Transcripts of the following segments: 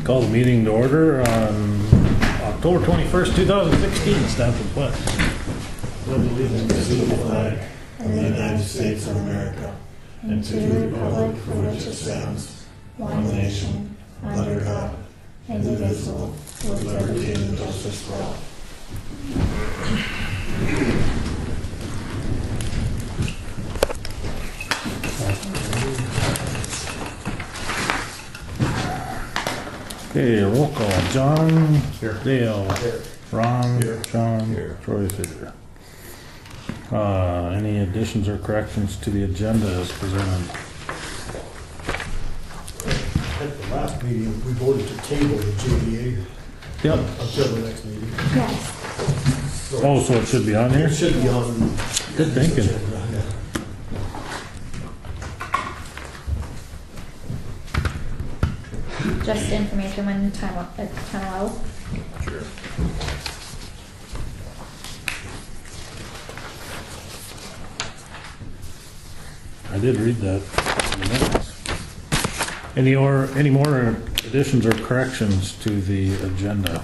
Call the meeting to order on October 21st, 2016. Staff report. Pledge allegiance to the flag of the United States of America and to the republic for which it stands, one nation, under God, indivisible, with liberty and justice for all. Okay, roll call. John, Here. Dale, Here. Ron, Here. John, Here. Troy's here. Any additions or corrections to the agenda as presented? At the last meeting, we voted to table the JDA Yep. until the next meeting. Yes. Oh, so it should be on here? It should be on the. Good thinking. agenda, yeah. Just information when time allows. Sure. I did read that. in the minutes. Any more additions or corrections to the agenda?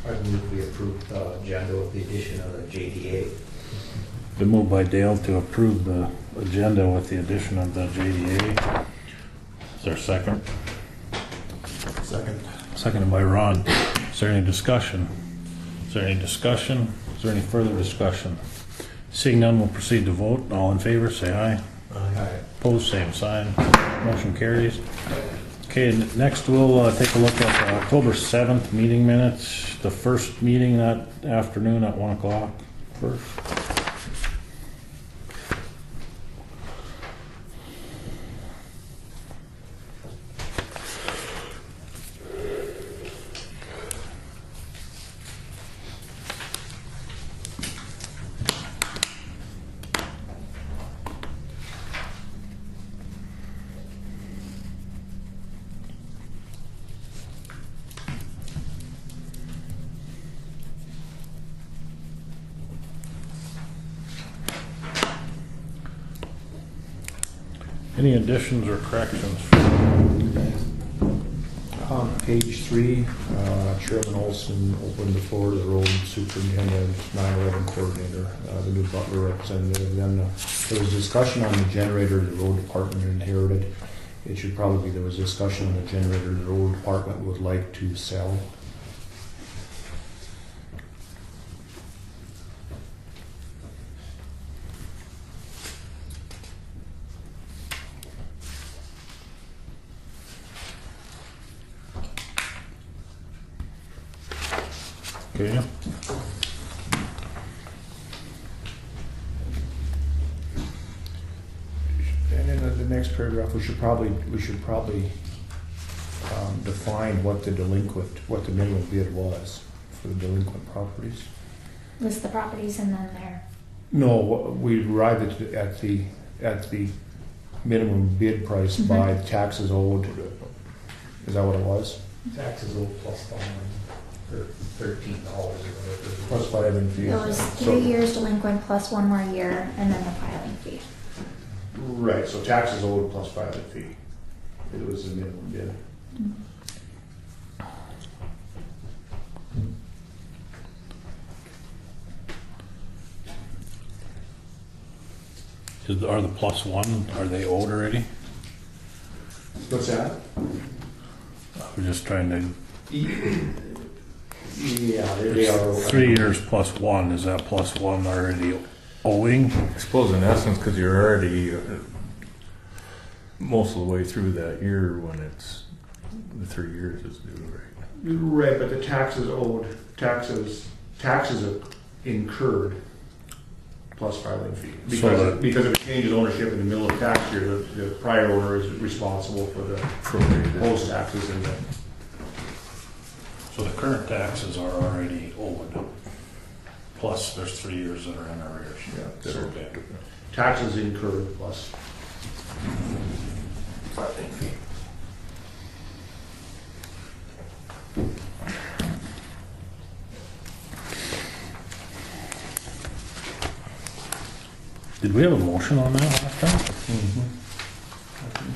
I move we approve the agenda with the addition of the JDA. Been moved by Dale to approve the agenda with the addition of the JDA. Is there a second? Second. Seconded by Ron. Is there any discussion? Is there any discussion? Is there any further discussion? Seeing none, we'll proceed to vote. All in favor, say aye. Aye. Opposed, same sign. Motion carries. Okay, next we'll take a look at the October 7th meeting minutes. The first meeting that afternoon at 1 o'clock. First. Any additions or corrections? On page 3, Chairman Olson opened the floor to the road superintendent, 911 coordinator, the new Butler representative. Then there was discussion on the generator the road department inherited. It should probably be there was discussion on the generator the road department would like to sell. Okay. And in the next paragraph, we should probably define what the minimum bid was for the delinquent properties. List the properties and then there. No, we arrived at the minimum bid price by taxes owed. Is that what it was? Taxes owed plus fine for $13 or whatever. Plus filing fee. It was So- 3 years delinquent plus 1 more year and then the filing fee. Right, so taxes owed plus filing fee. It was the minimum bid. Are the plus one, are they owed already? What's that? We're just trying to, Yeah, they are. 3 years plus 1, is that plus 1 already owing? I suppose in essence, because you're already most of the way through that year when it's the 3 years is due, right? Right, but the taxes owed, taxes incurred plus filing fee. Because if it changes ownership in the middle of tax year, the prior owner is responsible for the post taxes and the. So the current taxes are already owed. plus there's 3 years that are in arrears. Yeah. So, okay. Taxes incurred plus. Filing fee. Did we have a motion on that last time? Mm-hmm. I think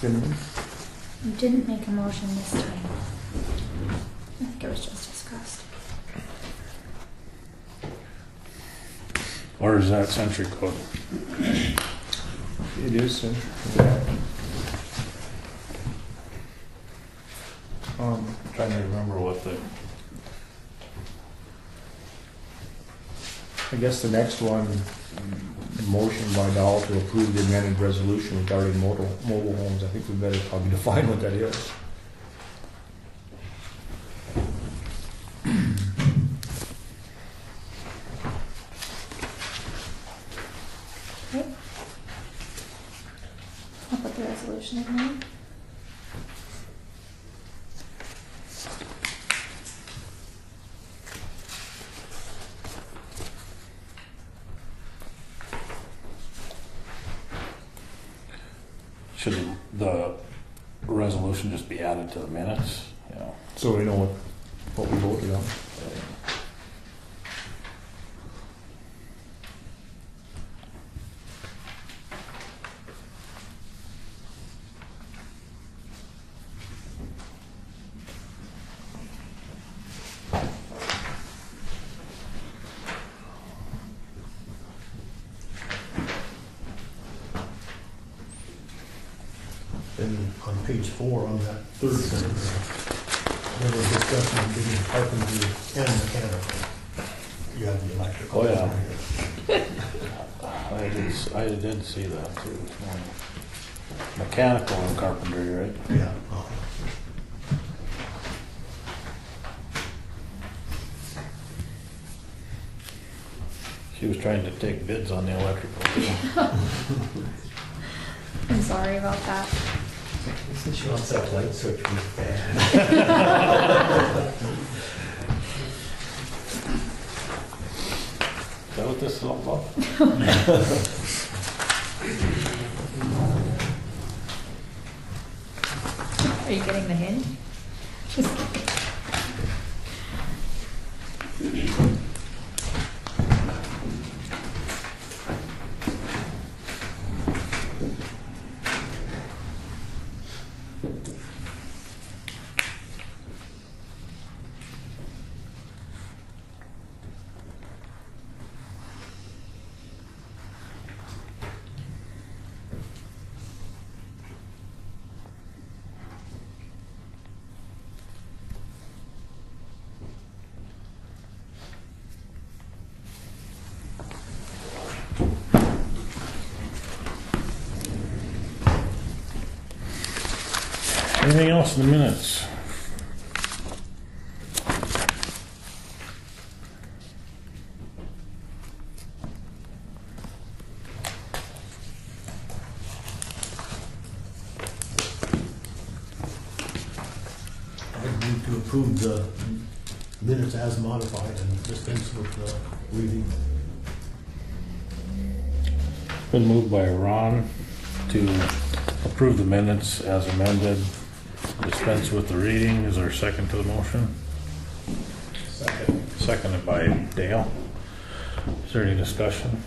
so. Didn't we? You didn't make a motion this time. I think it was just discussed. Or is that century code? It is. Yeah. Trying to remember what the, I guess the next one, motion by Dahl to approve the amended resolution regarding mobile homes. I think we better probably define what that is. Okay. I'll put the resolution in there. should the resolution just be added to the minutes? You know, So we know what we voted on. And on page 4, on that third sentence, there was discussion of getting carpentry and mechanical. You have the electrical. Oh, yeah. I did see that too this morning. Mechanical and carpentry, right? Yeah. She was trying to take bids on the electrical too. I'm sorry about that. She wants that light switch with that. Is that what this is all about? Are you getting the hint? Anything else in the minutes? I move to approve the minutes as modified and dispense with the reading. Been moved by Ron to approve the minutes as amended, dispense with the reading. Is there a second to the motion? Second. Seconded by Dale. Is there any discussion?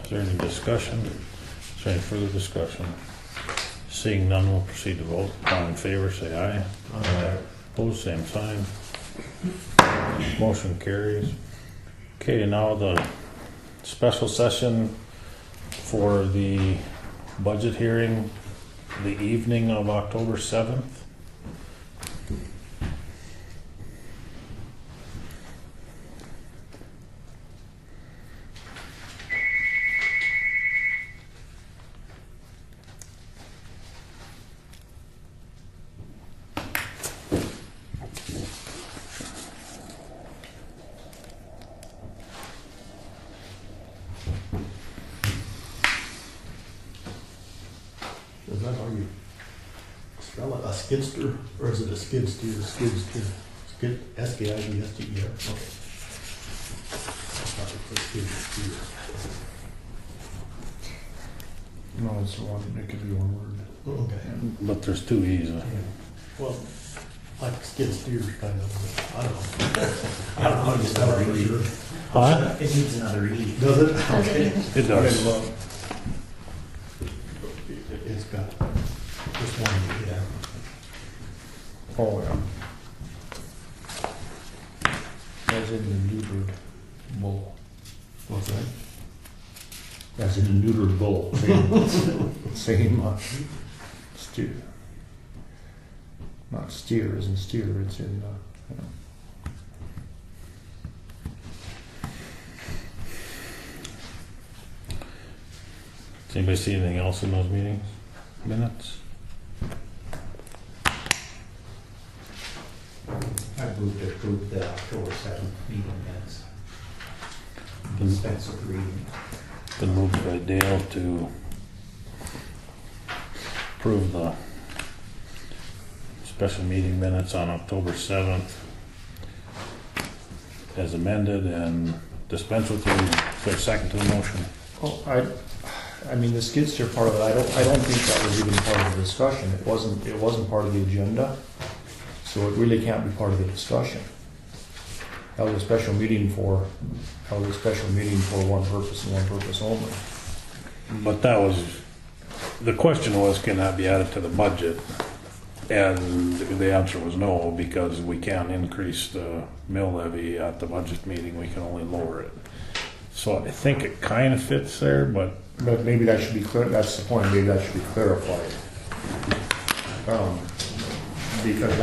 Is there any discussion? Is there any further discussion? Seeing none, we'll proceed to vote. All in favor, say aye. Opposed, same sign. Motion carries. Okay, now the special session for the budget hearing, the evening of October 7th. Is that how you spell it? A skidster? Or is it a skid steer? Skid steer. SKIDSTER, okay. Sorry for skids, steer. No, it's one, it could be one word. Okay. But there's two E's. Well, like skid steers kind of, I don't know. I don't know how to spell it. Sure. Huh? It needs another E. Does it? Does Okay. it? It does. It's got just one, yeah. Oh, yeah. As in the neutered bull. What's that? As in the neutered bull. Same, steer. Not steer as in steer, it's in, Does anybody see anything else in those meetings? Minutes? I move to approve the October 7th meeting minutes. Dispense with reading. Been moved by Dale to approve the special meeting minutes on October 7th as amended and dispense with reading. Is there a second to the motion? Oh, I mean, the skid steer part of it, I don't think that was even part of the discussion. It wasn't part of the agenda, so it really can't be part of the discussion. That was a special meeting for one purpose and one purpose only. But that was, the question was, can that be added to the budget? And the answer was no, because we can't increase the mill levy at the budget meeting, we can only lower it. So I think it kind of fits there, but But maybe that should be clear, that's the point, maybe that should be clarified. Because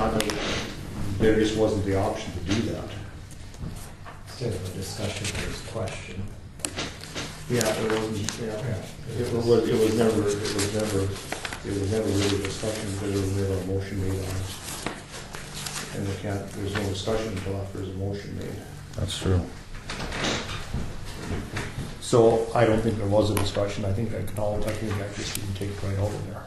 there just wasn't the option to do that. Instead of a discussion, there's a question. Yeah, it wasn't, it was never really a discussion because there was never a motion made on it. And there's no discussion until after there's a motion made. that's true. So I don't think there was a discussion. I think I just didn't take it right out of there.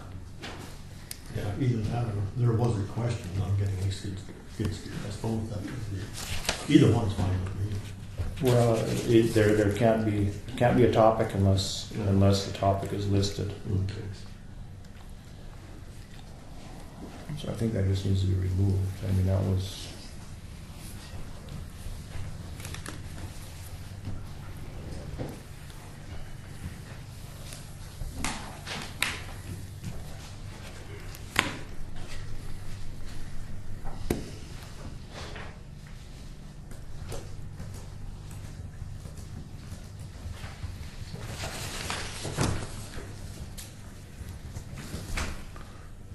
Yeah, either that or there was a question on getting a skid steer. I suppose that could be, either one's fine with me. Well, there can't be a topic unless the topic is listed. Okay. So I think that just needs to be removed. I mean, that was.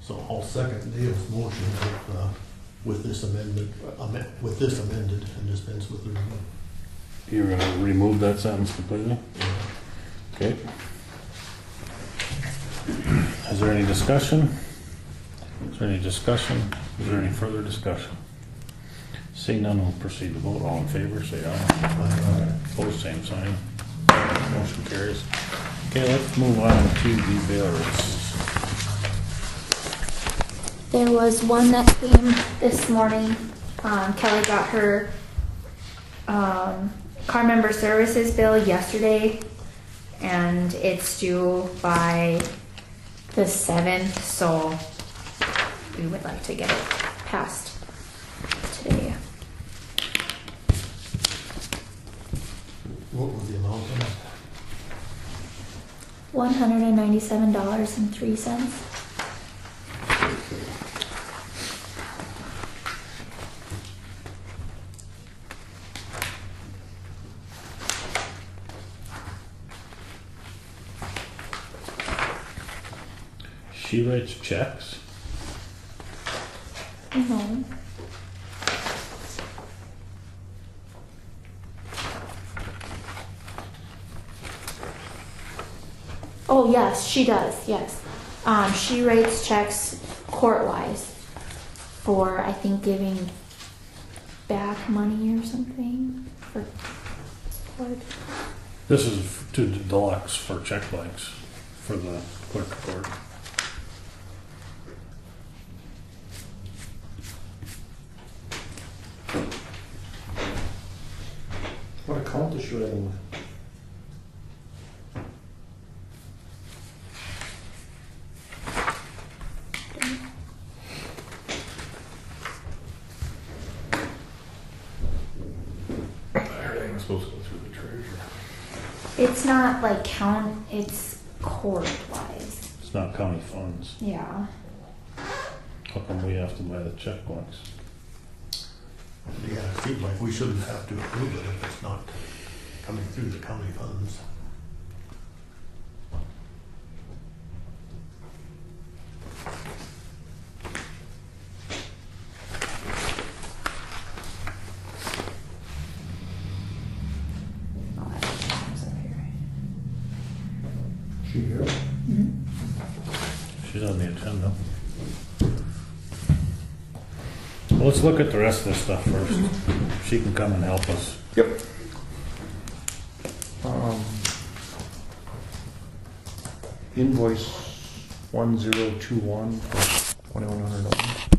So I'll second Dale's motion with this amendment, with this amended and dispense with the reading. You're gonna remove that sentence completely? Okay. Is there any discussion? Is there any discussion? Is there any further discussion? Seeing none, we'll proceed to vote. All in favor, say aye. Opposed, same sign. Motion carries. Okay, let's move on to the bail rates. There was one that came this morning. Kelly got her car member services bill yesterday, and it's due by the 7th, so we would like to get it passed today. What was the amount on that? $197.03. She writes checks. No. Oh, yes, she does, yes. She writes checks court-wise for, I think, giving back money or something for court. This is to Deluxe for check blanks for the clerk of court. What account is she writing with? Everything's supposed to go through the treasurer. It's not like it's court wise. It's not county funds. Yeah. How come we have to buy the check blanks? Yeah, it seems like we shouldn't have to approve it if it's not coming through the county funds. Oh, that comes up here. She here? She's on the agenda. Well, let's look at the rest of this stuff first. She can come and help us. Yep. Invoice 1021 for $2,100.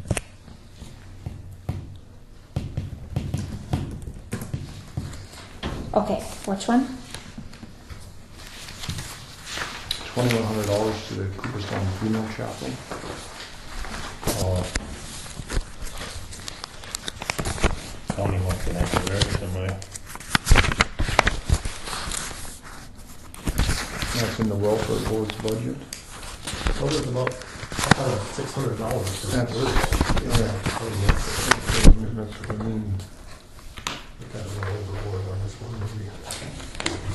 Okay, which one? $2,100 to the Cooperstown Funeral Chapel. County wants to have to bury somebody. That's in the welfare board's budget. Well, there's about $600. That's- Yeah. That's what I mean. We got a little overboard on this one, maybe.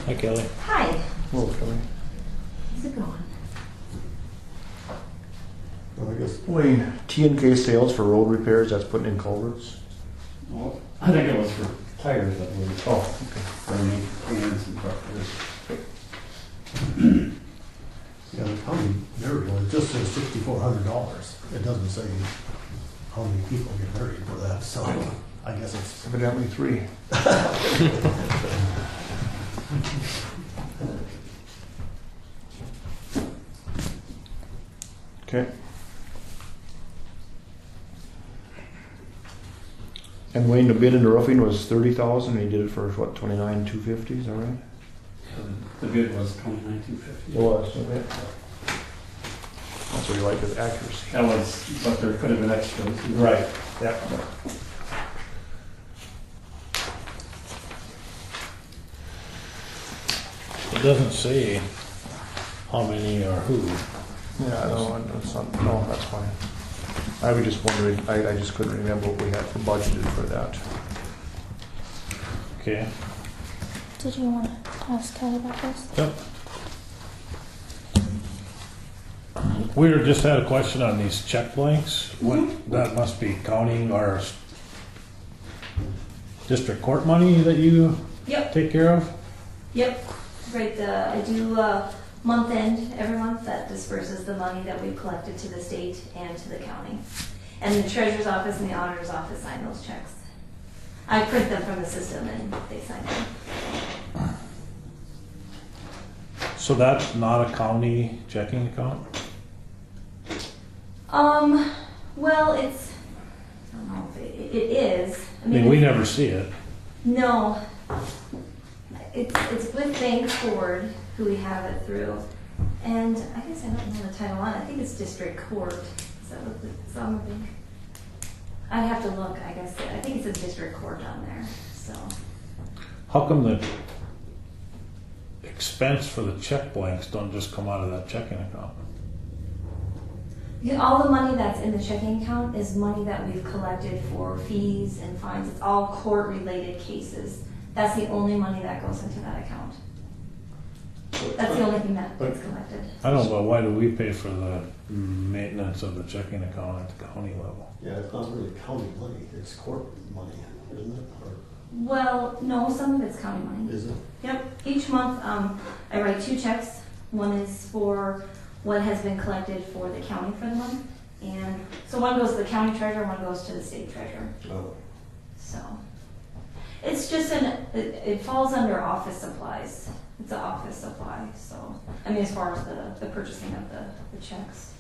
Hi, Kelly. Hi. Well, Kelly. How's it going? Well, I guess Wayne, T&K sales for road repairs, that's putting in culverts? Well, I think it was for tires, I believe. Oh, okay. For maintenance and truckers. yeah, the county burial, it just says $6,400. It doesn't say how many people get buried for that, so I guess it's. Evidently 3. Okay. And Wayne, the bid in the roofing was 30,000, and he did it for what, 29,250, is that right? The bid was 29,250. It was, okay. That's what you like, is accuracy. That was, but there could have been extras. Right, yeah. It doesn't say how many or who. Yeah, no, that's not, no, that's fine. I was just wondering, I just couldn't remember what we had for budgeted for that. Okay. Did you want to ask Kelly about this? Yep. We just had a question on these check blanks. What, that must be county or district court money that you Yep, take care of? yep. Right, I do month end every month that disperses the money that we've collected to the state and to the county. And the treasurer's office and the auditor's office sign those checks. I print them from the system and they sign them. So that's not a county checking account? Well, it's, I don't know if it is. I mean, we never see it. No. It's with Bank Ford, who we have it through. And I guess I don't know the title on it. I think it's District Court. Is that what it's on the bank? I'd have to look, I guess. I think it's a District Court on there, so. How come the expense for the check blanks don't just come out of that checking account? Yeah, all the money that's in the checking account is money that we've collected for fees and fines. It's all court-related cases. That's the only money that goes into that account. That's the only thing that gets collected. I don't know, why do we pay for the maintenance of the checking account at the county level? Yeah, it's not really county money, it's court money, isn't it? Or Well, no, some of it's county money. is it? Yep, each month I write 2 checks. One is for what has been collected for the county for the month. And so one goes to the county treasurer, one goes to the state treasurer. Oh. So It's just it falls under office supplies. It's an office supply, so, I mean, as far as the purchasing of the checks.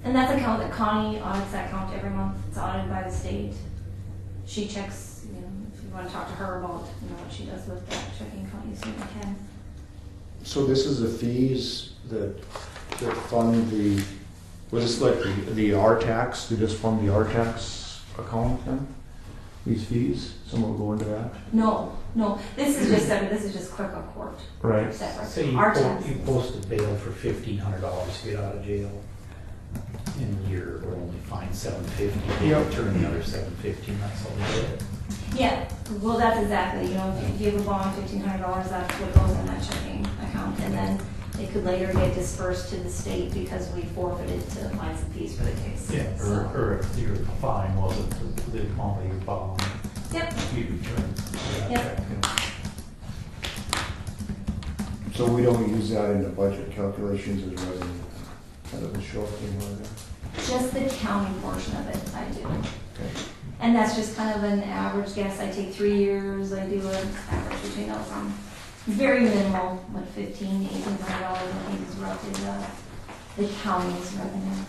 And that's account that Connie audits that account every month. It's audited by the state. She checks, you know, if you want to talk to her about, you know, what she does with that checking account, you certainly can. So this is the fees that fund the, was this like the R-tax, do this fund the R-tax account then? These fees, someone will go into that? No, this is just clerk of court. Right. Separate. So you Our post, tax. you post a bail for $1,500 to get out of jail. And you're only fined $750. They Yep. return the other $750. That's all they get. Yeah, well, that's exactly, you know, if you have a bond, $1,500, that's what goes in that checking account, and then it could later get dispersed to the state because we forfeited to fines and fees for the case. Yeah, So, or if your fine wasn't the amount of your bond, Yep, you return. Yep. So we don't use that in the budget calculations as revenue, kind of a short thing like that? just the county portion of it, I do. Okay. And that's just kind of an average guess, I take 3 years, I do an average between those, very minimal, like $1,500, $1,800, I think is roughly the county's revenue.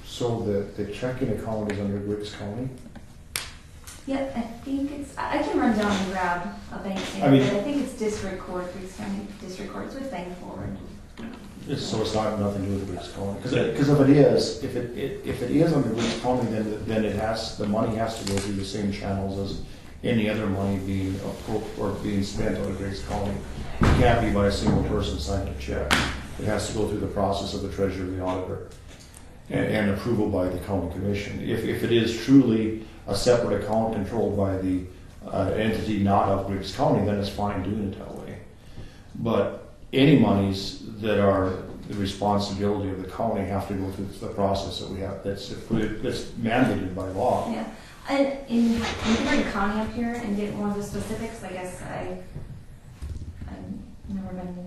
So the checking account is under Griggs County? Yep, I think it's, I can run down and grab a bank I statement, mean- but I think it's district court, Griggs County District Court, it's with Bank Forward. So it's not nothing to do with Griggs County? Because if it is, if it is under Griggs County, then it has, the money has to go through the same channels as any other money being being spent out of Griggs County. It can't be by a single person signing a check. It has to go through the process of the treasurer, the auditor, and approval by the county commission. If it is truly a separate account controlled by the entity not of Griggs County, then it's fine doing it that way. But any monies that are the responsibility of the county have to go through the process that we have, that's mandated by law. Yeah, and we can bring Connie up here and get more of the specifics, I guess I've never been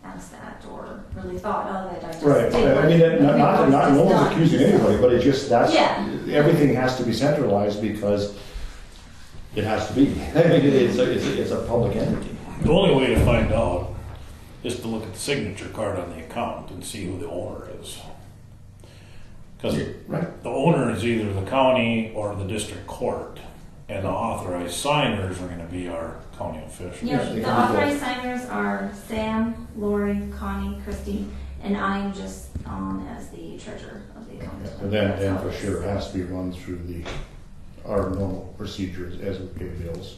asked that or really thought of it, I just Right, did I mean, what not, no was one's done. accusing anybody, but it's just, Yeah. everything has to be centralized because it has to be. I mean, it's a public entity. The only way to find out is to look at the signature card on the account and see who the owner is. Because Right. the owner is either the county or the district court, and the authorized signers are gonna be our county officials. Yeah, Yes, they the can do authorized signers are Sam, Lori, Connie, Christy, and I'm just as the treasurer of the account. And then That's how for it is. sure it has to be run through our normal procedures as we pay bills.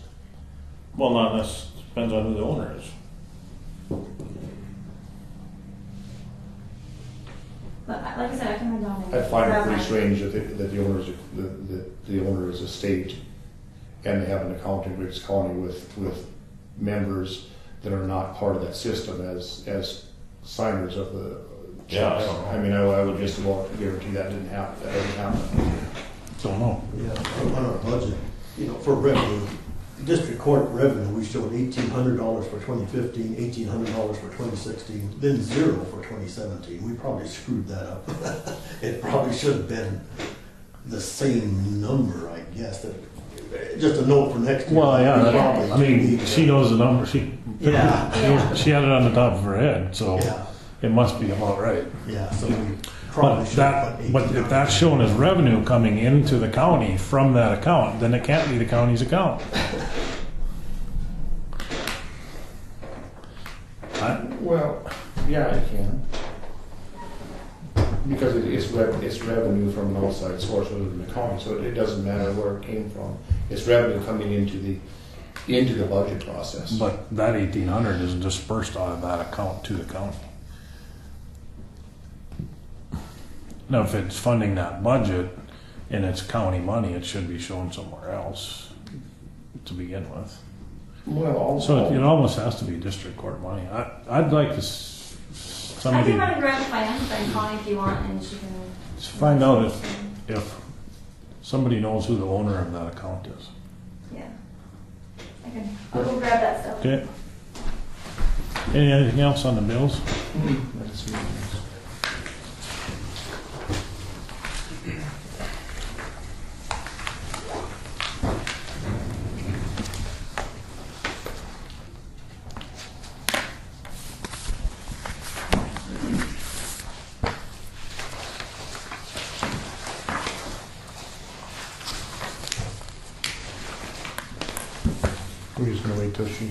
Well, not necessarily, depends on who the owner is. But like I said, I can run down and. I find it grab pretty my- strange that the owner is a state and they have an account in Griggs County with members that are not part of that system as signers of the Yeah, I checks. don't know. I mean, I would just about guarantee that didn't happen, that doesn't happen. Don't know. Yeah, on our budget, you know, for revenue, district court revenue, we showed $1,800 for 2015, $1,800 for 2016, then zero for 2017. We probably screwed that up. It probably should have been the same number, I guess. Just a note for next year. Well, yeah, Probably I mean, need to- she knows the number, she Yeah. she had it on the top of her head, so Yeah, it must be about right. yeah, so we probably But should have that, put but if 1,800. that's shown as revenue coming into the county from that account, then it can't be the county's account. Well, yeah, it can. Because it's revenue from an outside source other than the county, so it doesn't matter where it came from. It's revenue coming into the budget process. But that 1,800 is dispersed out of that account to the county. Now, if it's funding that budget and it's county money, it should be shown somewhere else to begin with. Well, So it also, almost has to be district court money. I'd like to somebody, can run a grant finance by calling if you want, and she can. just find out if somebody knows who the owner of that account is. Yeah. I'll go grab that stuff. Okay. Anything else on the bills? That's me. We're just gonna wait till she,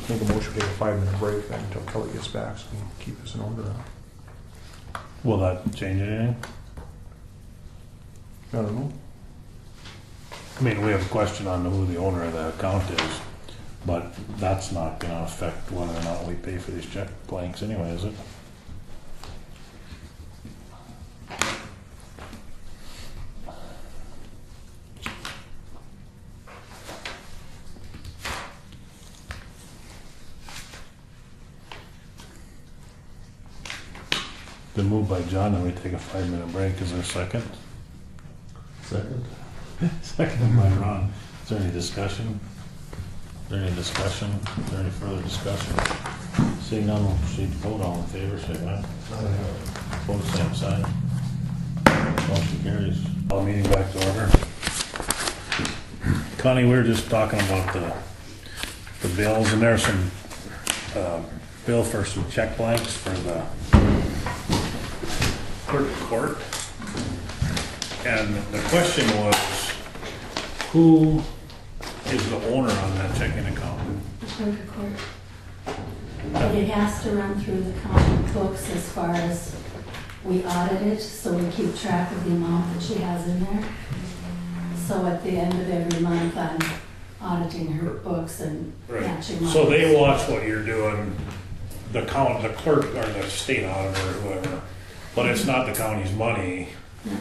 make a motion to take a 5-minute break then until Kelly gets back so we can keep this in order. Will that change anything? I don't know. I mean, we have a question on who the owner of that account is, but that's not gonna affect whether or not we pay for these check blanks anyway, is it? Been moved by John, and we take a 5-minute break. Is there a second? Second. Second by Ron. Is there any discussion? Is there any discussion? Is there any further discussion? Seeing none, we'll proceed to vote. All in favor, say aye. Opposed, same sign. Motion carries. Call the meeting back to order. Connie, we were just talking about the bills, and there's some bill for some check blanks for the clerk of court. And the question was, who is the owner on that checking account? The clerk of court. But it has to run through the county books as far as we audit it, so we keep track of the amount that she has in there. So at the end of every month, I'm auditing her books and matching. So they watch what you're doing, the clerk or the state auditor or whoever, but it's not the county's money. No.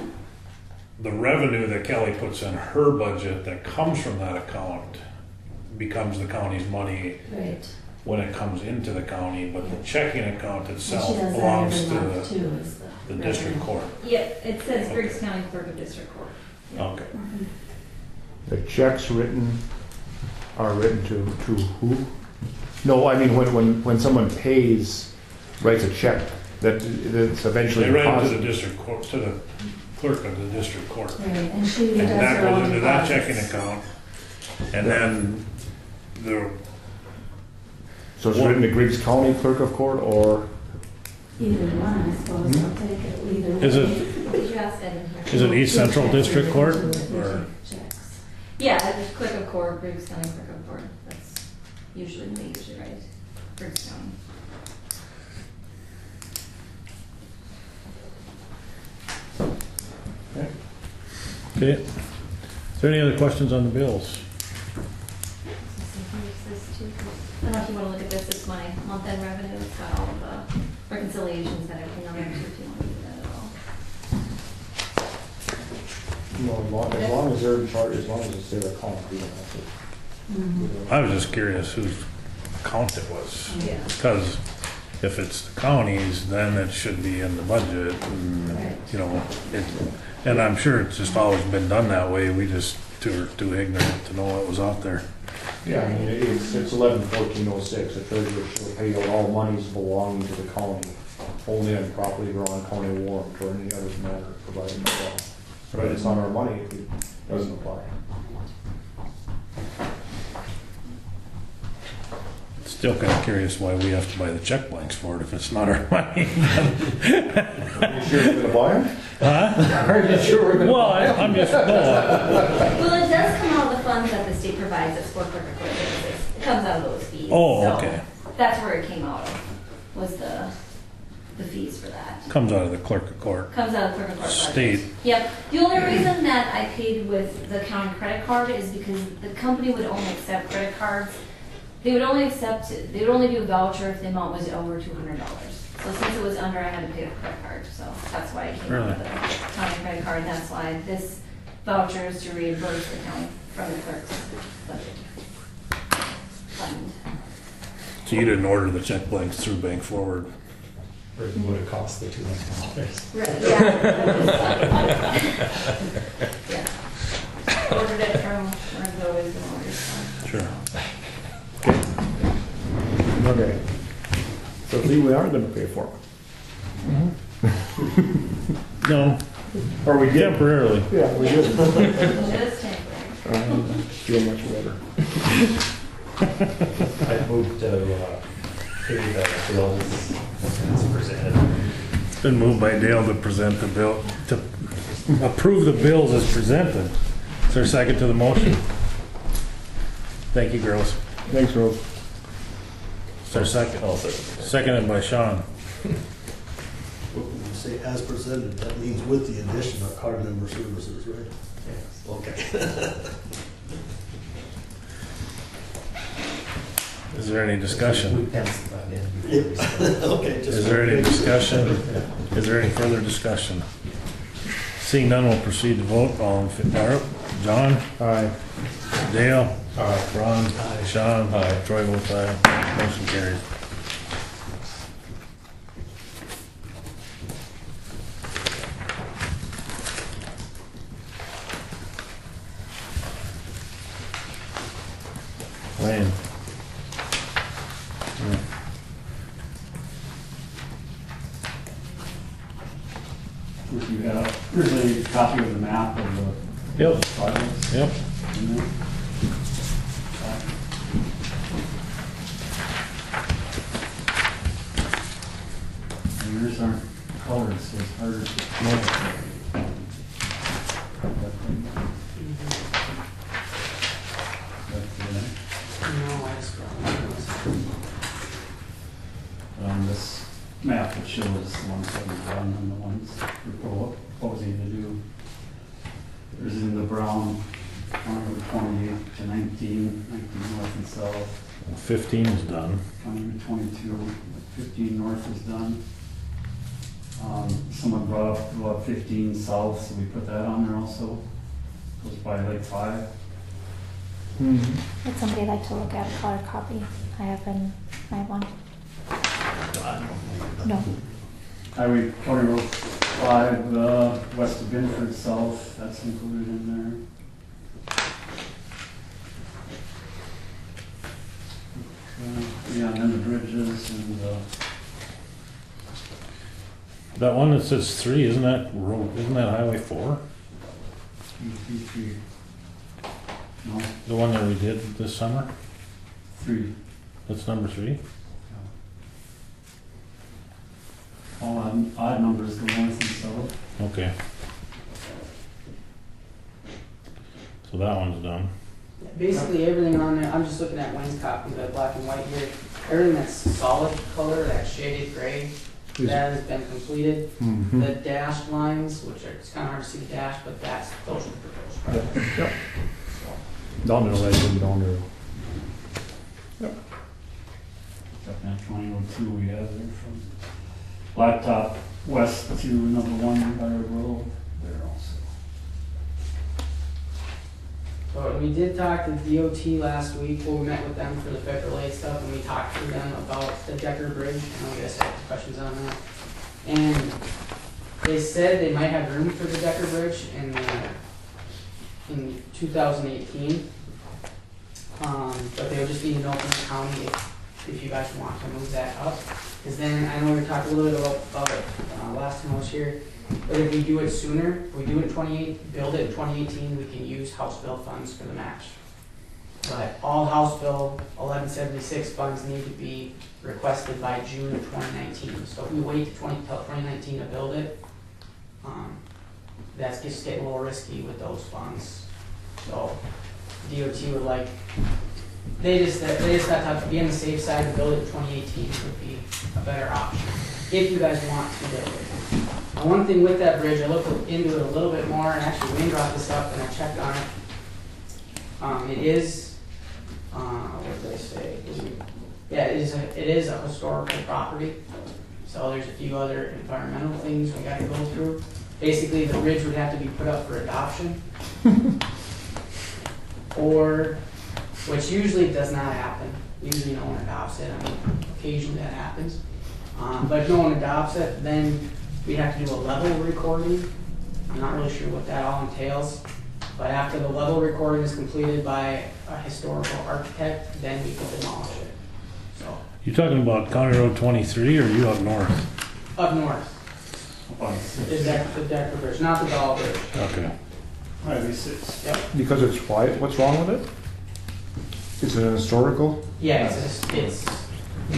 The revenue that Kelly puts in her budget that comes from that account becomes the county's money Right. when it comes into the county, but the checking account And itself she does that belongs every month to too, is the district court. Yep, it says Griggs County Clerk of District Court. Okay. The checks are written to who? No, I mean, when someone writes a check, that's eventually They write it to deposited. the district court, to the clerk of the district court. Right, and she And does that her goes own into that deposits. checking account. And then So it's written to Griggs County Clerk of Court or? Either one, I suppose, I'll take it either way. Is it, Did you ask Ed in here? is it East Central District Court? Or Or, checks. Yeah, the clerk of court, Griggs County Clerk of Court. That's usually me, usually right. Griggs County. okay. Is there any other questions on the bills? I don't know if you want to look at this. It's my month-end revenue. It's got all of the reconciliations and everything on there too, if you want to do that at all. No, as long as they're in charge, as long as it's their account, we don't have to. Mhm. I was just curious whose account it was. Yeah. Because if it's the county's, then it should be in the budget and, Right. you know, and I'm sure it's just always been done that way. We just too ignorant to know what was out there. Yeah, I mean, it's 11/14/06, the treasurer shall pay all monies belonging to the county, only on property drawn county warrant or any other matter provided by law. But it's on our money, it doesn't apply. Still kind of curious why we have to buy the check blanks for it if it's not our money. Are you sure we're gonna buy them? Huh? Are you sure we're gonna Well, buy them? I'm just, no, Well, it does come out of the funds that the state provides us for clerk of court services. It comes out of those fees. Oh, So okay. That's where it came out of, was the fees for that. comes out of the clerk of court. Comes out of clerk of court budget. State. Yep. The only reason that I paid with the county credit card is because the company would only accept credit cards. They would only do a voucher if the amount was over $200. So since it was under, I had to pay a credit card. So that's why I came out of the county credit card. That's why this voucher is to reimburse the county from the clerk's budget fund. So you didn't order the check blanks through Bank Forward? Or it would have cost the $200. Right, yeah. Yeah. Ordered it from one of those and ordered some. Sure. Okay. So see, we are gonna pay for it. No, Or we did. temporarily. Yeah, we did. Just temporary. Feel much better. I moved to pay the bills as presented. It's been moved by Dale to present the bill, to approve the bills as presented. Is there a second to the motion? Thank you, girls. Thanks, Rose. Is there a second? Seconded by Sean. When you say as presented, that means with the addition of card member services, right? Yes. Okay. Is there any discussion? We penciled that in. Okay, just. Is there any discussion? Is there any further discussion? Seeing none, we'll proceed to vote. All in favor? John? Aye. Dale? Aye. Ron? Aye. Sean? Aye. Troy votes aye. Motion carries. Wayne? If you have, here's a copy of the map of the Yep. projects. Yep. in there. And yours aren't colored, so it's harder to. This map that shows the ones that we've done and the ones we're proposing to do. There's in the brown, 28 to 19 north and south, 15 is done. 20 to 22, 15 north is done. Someone brought up about 15 south, so we put that on there also. Goes by like 5. Would somebody like to look at a color copy? I have one. No. Highway County Road 5, west of Binford South, that's included in there. Yeah, and then the bridges and, That one that says 3, isn't that road, isn't that Highway 4? 3. No, The one that we did this summer? 3. That's number 3? All odd numbers go north and south. Okay. So that one's done. Basically, everything on there, I'm just looking at Wayne's copy, the black and white here. Everything that's solid color, that shaded gray, that has been completed. The dashed lines, which are, it's kind of hard to see the dash, but those are the proposed projects. Yep. Down there, legend, down there. Got that 2002 we have there from Blacktop west to number 1 Byron Road there also. So we did talk to DOT last week, we met with them for the federal aid stuff, and we talked to them about the Decker Bridge. I know you guys had questions on that. And they said they might have room for the Decker Bridge in 2018. But they would just need to know from the county if you guys want to move that up. Because then, I know we talked a little bit about it last time I was here, but if we do it sooner, if we do it in build it in 2018, we can use House Bill funds for the match. But all House Bill 1176 funds need to be requested by June of 2019. So if we wait till 2019 to build it, that's just getting a little risky with those funds. So DOT would like, they just thought to be on the safe side and build it in 2018 would be a better option, if you guys want to build it. Now, one thing with that bridge, I looked into it a little bit more, and actually Wayne brought this up and I checked on it. It is, what did I say? Yeah, it is a historical property. So there's a few other environmental things we gotta go through. Basically, the bridge would have to be put up for adoption. Or, which usually does not happen. Usually no one adopts it. I mean, occasionally that happens. But if no one adopts it, then we have to do a level recording. I'm not really sure what that all entails. But after the level recording is completed by a historical architect, then we can demolish it. So, You talking about County Road 23 or you up north? up north is that the Decker Bridge, not the Bell Bridge. Okay. Highway 6. Yep. Because it's quiet, what's wrong with it? It's an historical? Yeah, it's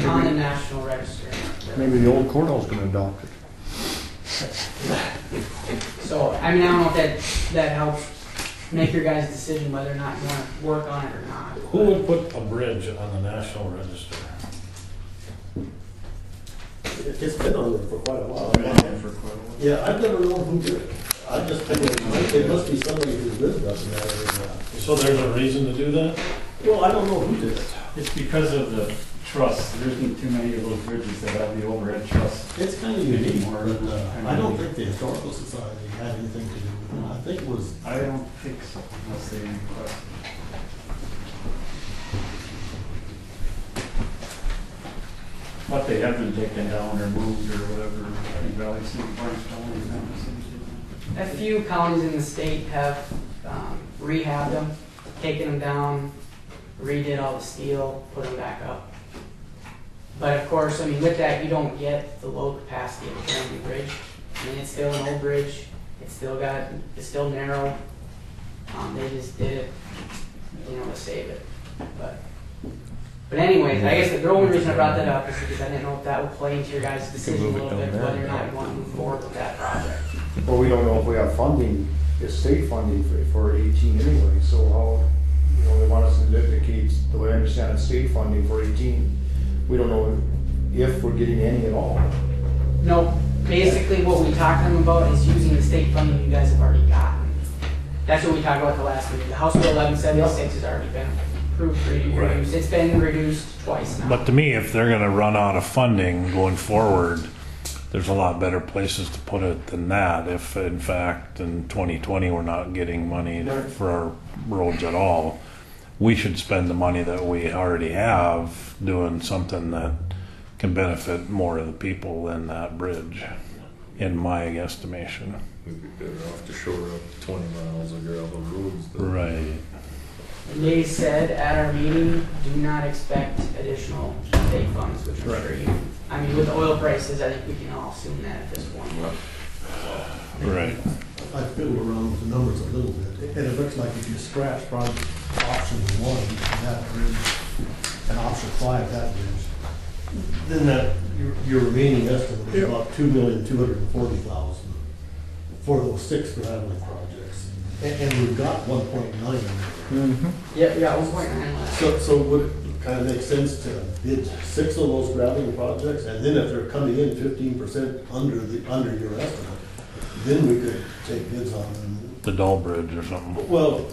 on the National Register. Maybe the old courthouse gonna adopt it. So, I mean, I don't know if that helps make your guys' decision whether or not you want to work on it or not. Who would put a bridge on the National Register? It's been on there for quite a while. Been there for quite a while. Yeah, I've never known who did it. I just think it must be somebody who lived up in that area. So there's a reason to do that? Well, I don't know who did it. It's because of the truss. There isn't too many of those bridges that have the overhead truss. It's kind of unique, More, but I don't think the Historical Society had anything to do with it. I think it was, I don't think so, unless they request. But they have been taken down or moved or whatever. I think Valley City, Barnstable, and Valley City did. A few counties in the state have rehabbed them, taken them down, redid all the steel, put them back up. But of course, I mean, with that, you don't get the low capacity of a brand new bridge. I mean, it's still an old bridge. It's still narrow. They just did it, to save it. But anyways, I guess the only reason I brought that up is because I didn't know if that would play into your guys' decision a little bit, whether or not you want to move forward with that project. Well, we don't know if we have funding, it's state funding for 18 anyway, so how, they want us to dedicate, the way I understand it, state funding for 18. We don't know if we're getting any at all. No, basically what we talked to them about is using the state funding you guys have already gotten. That's what we talked about the last meeting. The House Bill 1176 has already been approved for reduced. It's been reduced twice now. But to me, if they're gonna run out of funding going forward, there's a lot better places to put it than that. If in fact in 2020 we're not getting money for our roads at all, we should spend the money that we already have doing something that can benefit more of the people than that bridge, in my estimation. We'd be better off to shore up 20 miles of gravel roads. Than Right. They said at our meeting, do not expect additional state funds, which I'm sure you, I mean, with the oil prices, I think we can all assume that at this point. Right. I fiddled around with the numbers a little bit, and it looks like if you scratch project option 1, that bridge, and option 5, that bridge, then that, your remaining estimate is about $2,240,000 for those 6 graveling projects. And we've got 1.9 in there. Yep, we got 1.9 left. So would it kind of make sense to bid 6 of those graveling projects, and then if they're coming in 15% under your estimate, then we could take bids on them? The Dull Bridge or something. Well,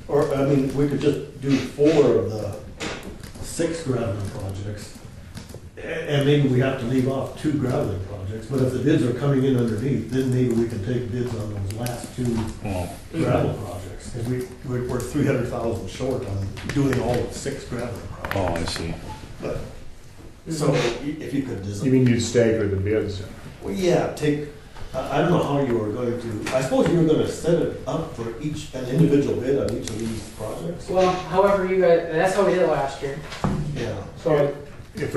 we could just do 4 of the 6 graveling projects, and maybe we have to leave off 2 graveling projects, but if the bids are coming in underneath, then maybe we can take bids on those last 2 Well, gravel projects, because we're 300,000 short on doing all 6 graveling projects. oh, I see. But, so if you could design. You mean you'd stagger the bids? Well, yeah, I don't know how you were going to, I suppose you were going to set it up for an individual bid on each of these projects? Well, however you guys, that's how we did it last year. Yeah. So, If it's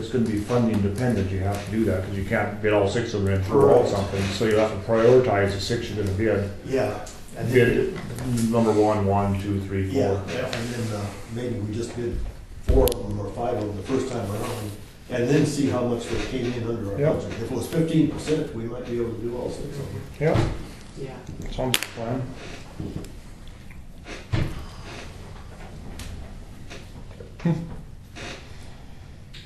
going to be funding dependent, you have to do that, because you can't bid all 6 of them in for all Right. something, so you have to prioritize the 6 you're gonna bid. Yeah. And then, Bid number 1, 2, 3, 4. yeah, and then maybe we just bid 4 of them or 5 of them the first time around, and then see how much they came in under our Yep. budget. If it was 15%, we might be able to do all 6 of them. Yeah, yeah. sounds like a plan.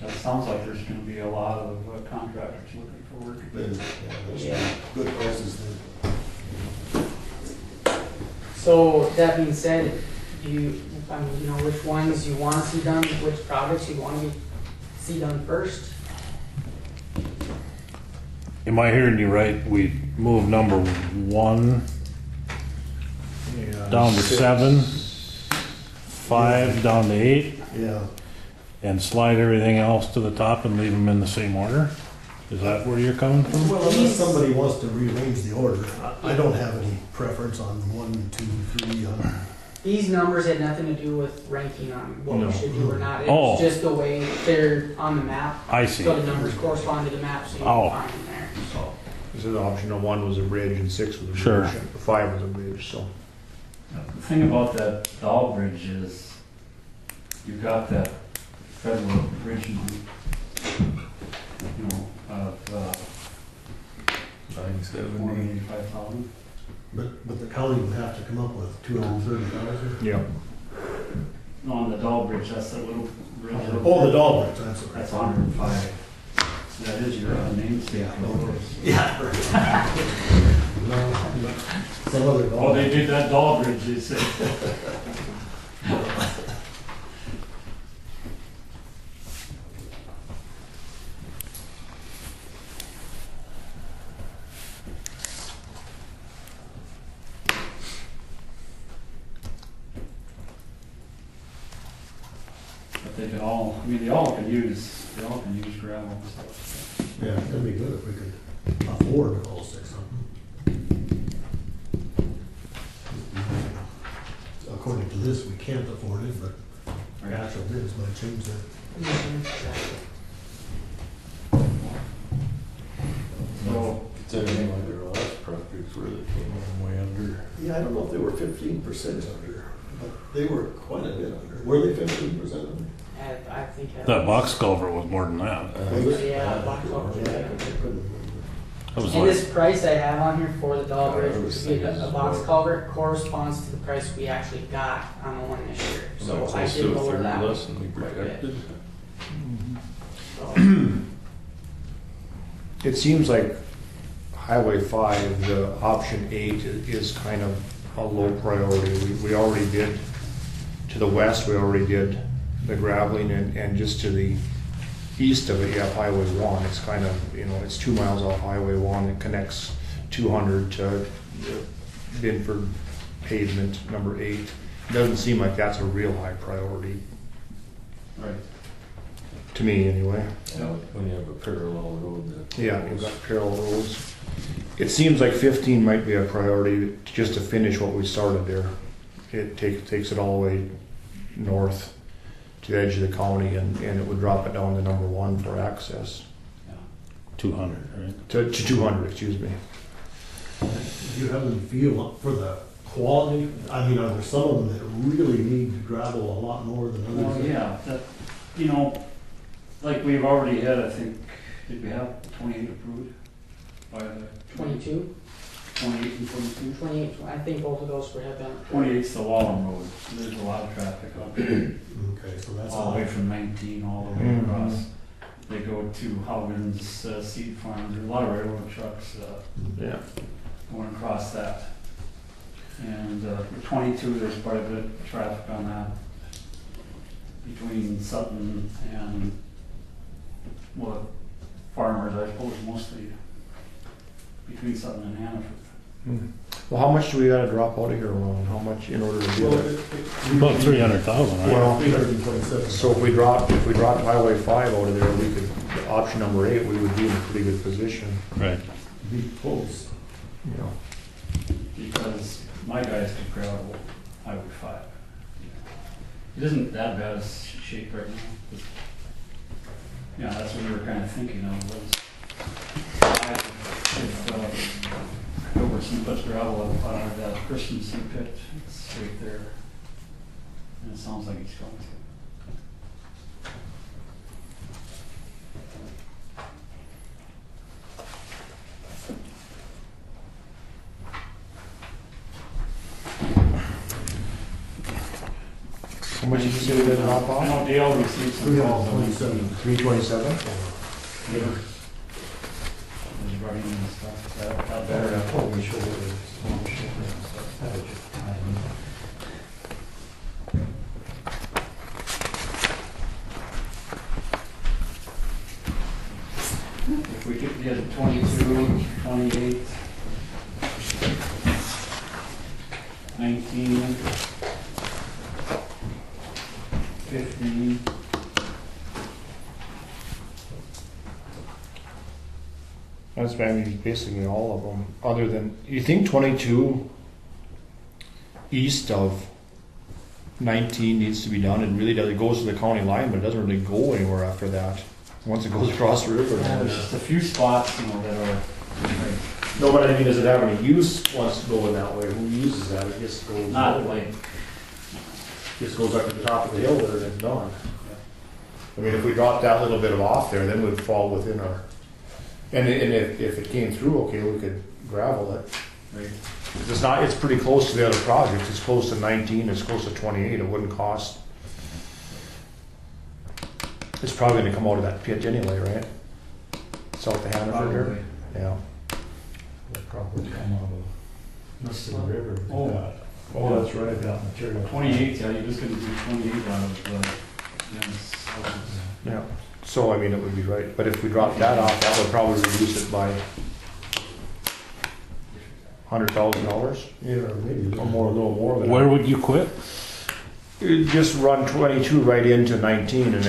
It sounds like there's gonna be a lot of contractors looking for work. Then, there's Yeah. good prices then. So that being said, which ones you want to see done, which projects you want to see done first? Am I hearing you right? We moved number 1 down to 7, 5 down to 8, Yeah. and slide everything else to the top and leave them in the same order? Is that where you're coming from? Well, unless somebody wants to rearrange the order, I don't have any preference on 1, 2, 3. These numbers had nothing to do with ranking on what No. we should do or not. It Oh. was just the way they're on the map. I see. So the numbers correspond to the map, so you Oh. can find them there, so. This is optional 1 was a bridge and 6 was a bridge. Sure. And 5 was a bridge, so. The thing about that Dow Bridge is, you've got that federal bridge money, you know, of, 485,000. But the county would have to come up with 230,000. Yeah. No, on the Dow Bridge, that's that little bridge. Oh, the Dall Bridge, I'm sorry. That's 105. So that is your namesake. Yeah. No, some other Oh, Dall. they did that Dow Bridge, they said. But they can all, I mean, they all can use gravel and stuff. Yeah, it'd be good if we could afford all 6 of them. According to this, we can't afford it, but our actual bids might change that. So, It's anything like their last projects where they came in way under. Yeah, I don't know if they were 15% under, but they were quite a bit under. Were they 15% under? I think. That box culvert was more than that. Yeah, box culvert, Yeah, yeah. I couldn't remember. That was And like, this price I have on here for the Doll Bridge, I which was would be thinking a box culvert, corresponds to the price we actually got on the one this year. So I Close did to a lower third that. less than we quite a bit. projected. So, It seems like Highway 5, the option 8 is kind of a low priority. We already did, to the west, we already did the graveling, and just to the east of it, you have Highway 1. It's kind of, it's 2 miles off Highway 1. It connects 200 to Binford pavement, number 8. It doesn't seem like that's a real high priority, right. to me anyway. When you have a parallel road that. Yeah, you've got parallel roads. It seems like 15 might be a priority just to finish what we started there. It takes it all the way north to the edge of the county, and it would drop it down to number 1 for access. 200, right? To 200, excuse me. Do you have any feel for the quality? I mean, are there some of them that really need gravel a lot more than others? Well, yeah, that, like we've already had, I think, did we have 28 approved by the? 22, 28 and 22? 28, I think both of those would have been. 28's the Wallem Road, there's a lot of traffic on it, Okay, so that's all the way from 19 all the way Mhm. across. They go to Haugen's seed farm, there's a lot of railroad trucks Yeah. going across that. And the 22, there's quite a bit of traffic on that between Sutton and, well, farmers, I suppose, mostly between Sutton and Hannaford. Well, how much do we gotta drop out of here, Ron? How much in order to do Well, it? About 300,000, right? Well, 327. so if we dropped Highway 5 out of there, we could, option number 8, we would be in a pretty good position. Right. Be close. Because my guys could gravel Highway 5. It isn't that bad a shape right now. Yeah, that's what we were kind of thinking of was, if Gilbertson puts gravel up out of that Christensen pit, it's right there. And it sounds like he's going to. How much did you say we gotta drop I off? know Dale received some calls on it. 327. 327? Yeah. He's running and stuff. That better. If we could get 22, 28, 19, 15, That's, I mean, basically all of them, other than, you think 22 east of 19 needs to be done, and really does, it goes to the county line, but it doesn't really go anywhere after that. Once it goes across the river. Yeah, there's just a few spots, you know, that are, No, but I mean, does it have any use once going that way? Who uses that? It just goes. not like, Just goes up to the top of the hill there and it's done. I mean, if we dropped that little bit of off there, then we'd fall within our, and if it came through, okay, we could gravel it. Right. It's not, it's pretty close to the other projects. It's close to 19, it's close to 28. It wouldn't cost. It's probably gonna come out of that pit anyway, right? South of Hannaford probably. here? Yeah. They'll probably come out of Must the river. with Oh. that. Oh, that's right, that material. 28, yeah, you're just gonna do 28 out of the, yes, Yeah. So, I mean, it would be right. But if we dropped that off, that would probably reduce it by $100,000 Yeah, maybe. or more, a little more than that. Where would you quit? You'd just run 22 right into 19 and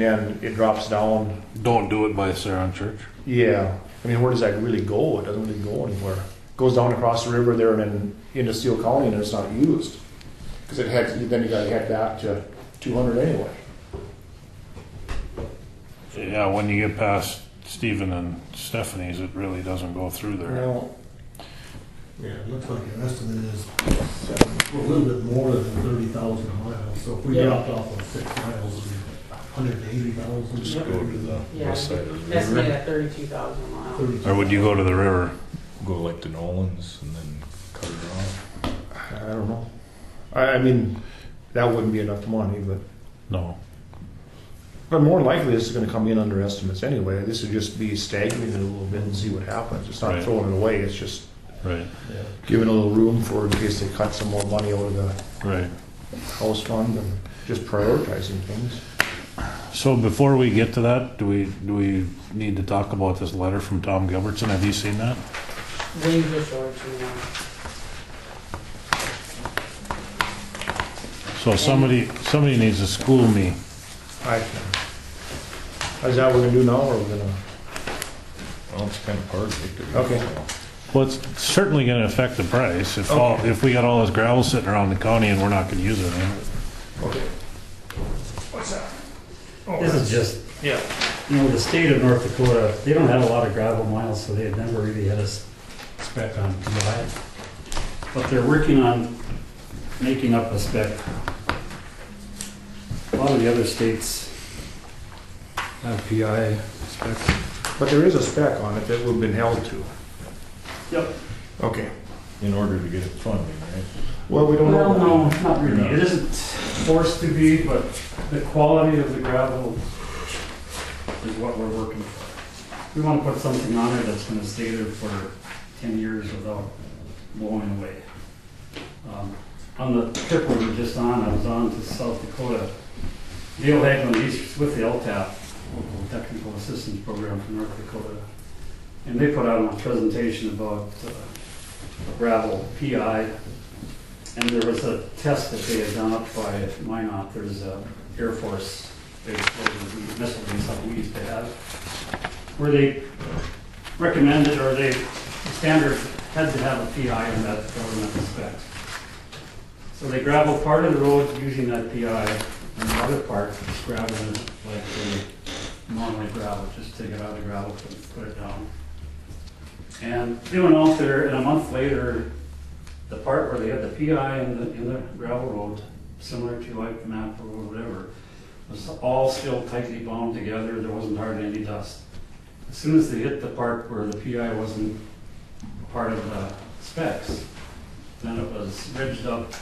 then it drops down. Don't do it by Saron Church. Yeah. I mean, where does that really go? It doesn't really go anywhere. It goes down across the river there and then into Steele County and it's not used. Because then you gotta head back to 200 anyway. Yeah, when you get past Stephen and Stephanie's, it really doesn't go through there. No. Yeah, it looks like your estimate is a little bit more than 30,000 miles. So if we Yeah. dropped off of 6 miles, it'd be 180,000. Just go to the Yeah, west side of the estimate river. at 32,000 miles. Or would you go to the river? Go like to Nolan's and then cut it off. I don't know. I mean, that wouldn't be enough money, No. but more than likely this is gonna come in under estimates anyway. This would just be stagnating it a little bit and see what happens. It's not Right. throwing it away, it's just Right, giving a little room for in case they cut some more money out of the right. house fund and just prioritizing things. So before we get to that, do we need to talk about this letter from Tom Gilbertson? Have you seen that? Wayne just showed it to me now. So somebody needs to school me. I can. Is that what we're gonna do now, or we're gonna? Well, it's kind of hard to get to. Okay. Well, it's certainly gonna affect the price. Okay. If we got all this gravel sitting around the county and we're not gonna use it. Okay. What's that? Oh, This is just, yeah. you know, the state of North Dakota, they don't have a lot of gravel miles, so they had never really had a spec on PI. But they're working on making up a spec. A lot of the other states have PI specs. But there is a spec on it that we've been held to. Yep. Okay. In order to get it funding, right? Well, we don't know. Well, no, not really. It isn't forced to be, but the quality of the gravel is what we're working for. We want to put something on it that's going to stay there for 10 years without blowing away. On the trip we were just on, I was on to South Dakota. Dale Hagelin, he's with the LTAP, Local Technical Assistance Program from North Dakota. And they put out a presentation about gravel PI. And there was a test that they had done up by Minot. There's a Air Force base missile base like we used to have, where they recommended, or they, the standard had to have a PI in that governmental spec. So they graveled part of the road using that PI, and the other part just graveling it like they normally gravel, just take it out of the gravel, put it down. And they went out there, and a month later, the part where they had the PI in the gravel road, similar to like the map road or whatever, was all still tightly bound together. There wasn't hardly any dust. As soon as they hit the part where the PI wasn't part of the specs, then it was ridged up,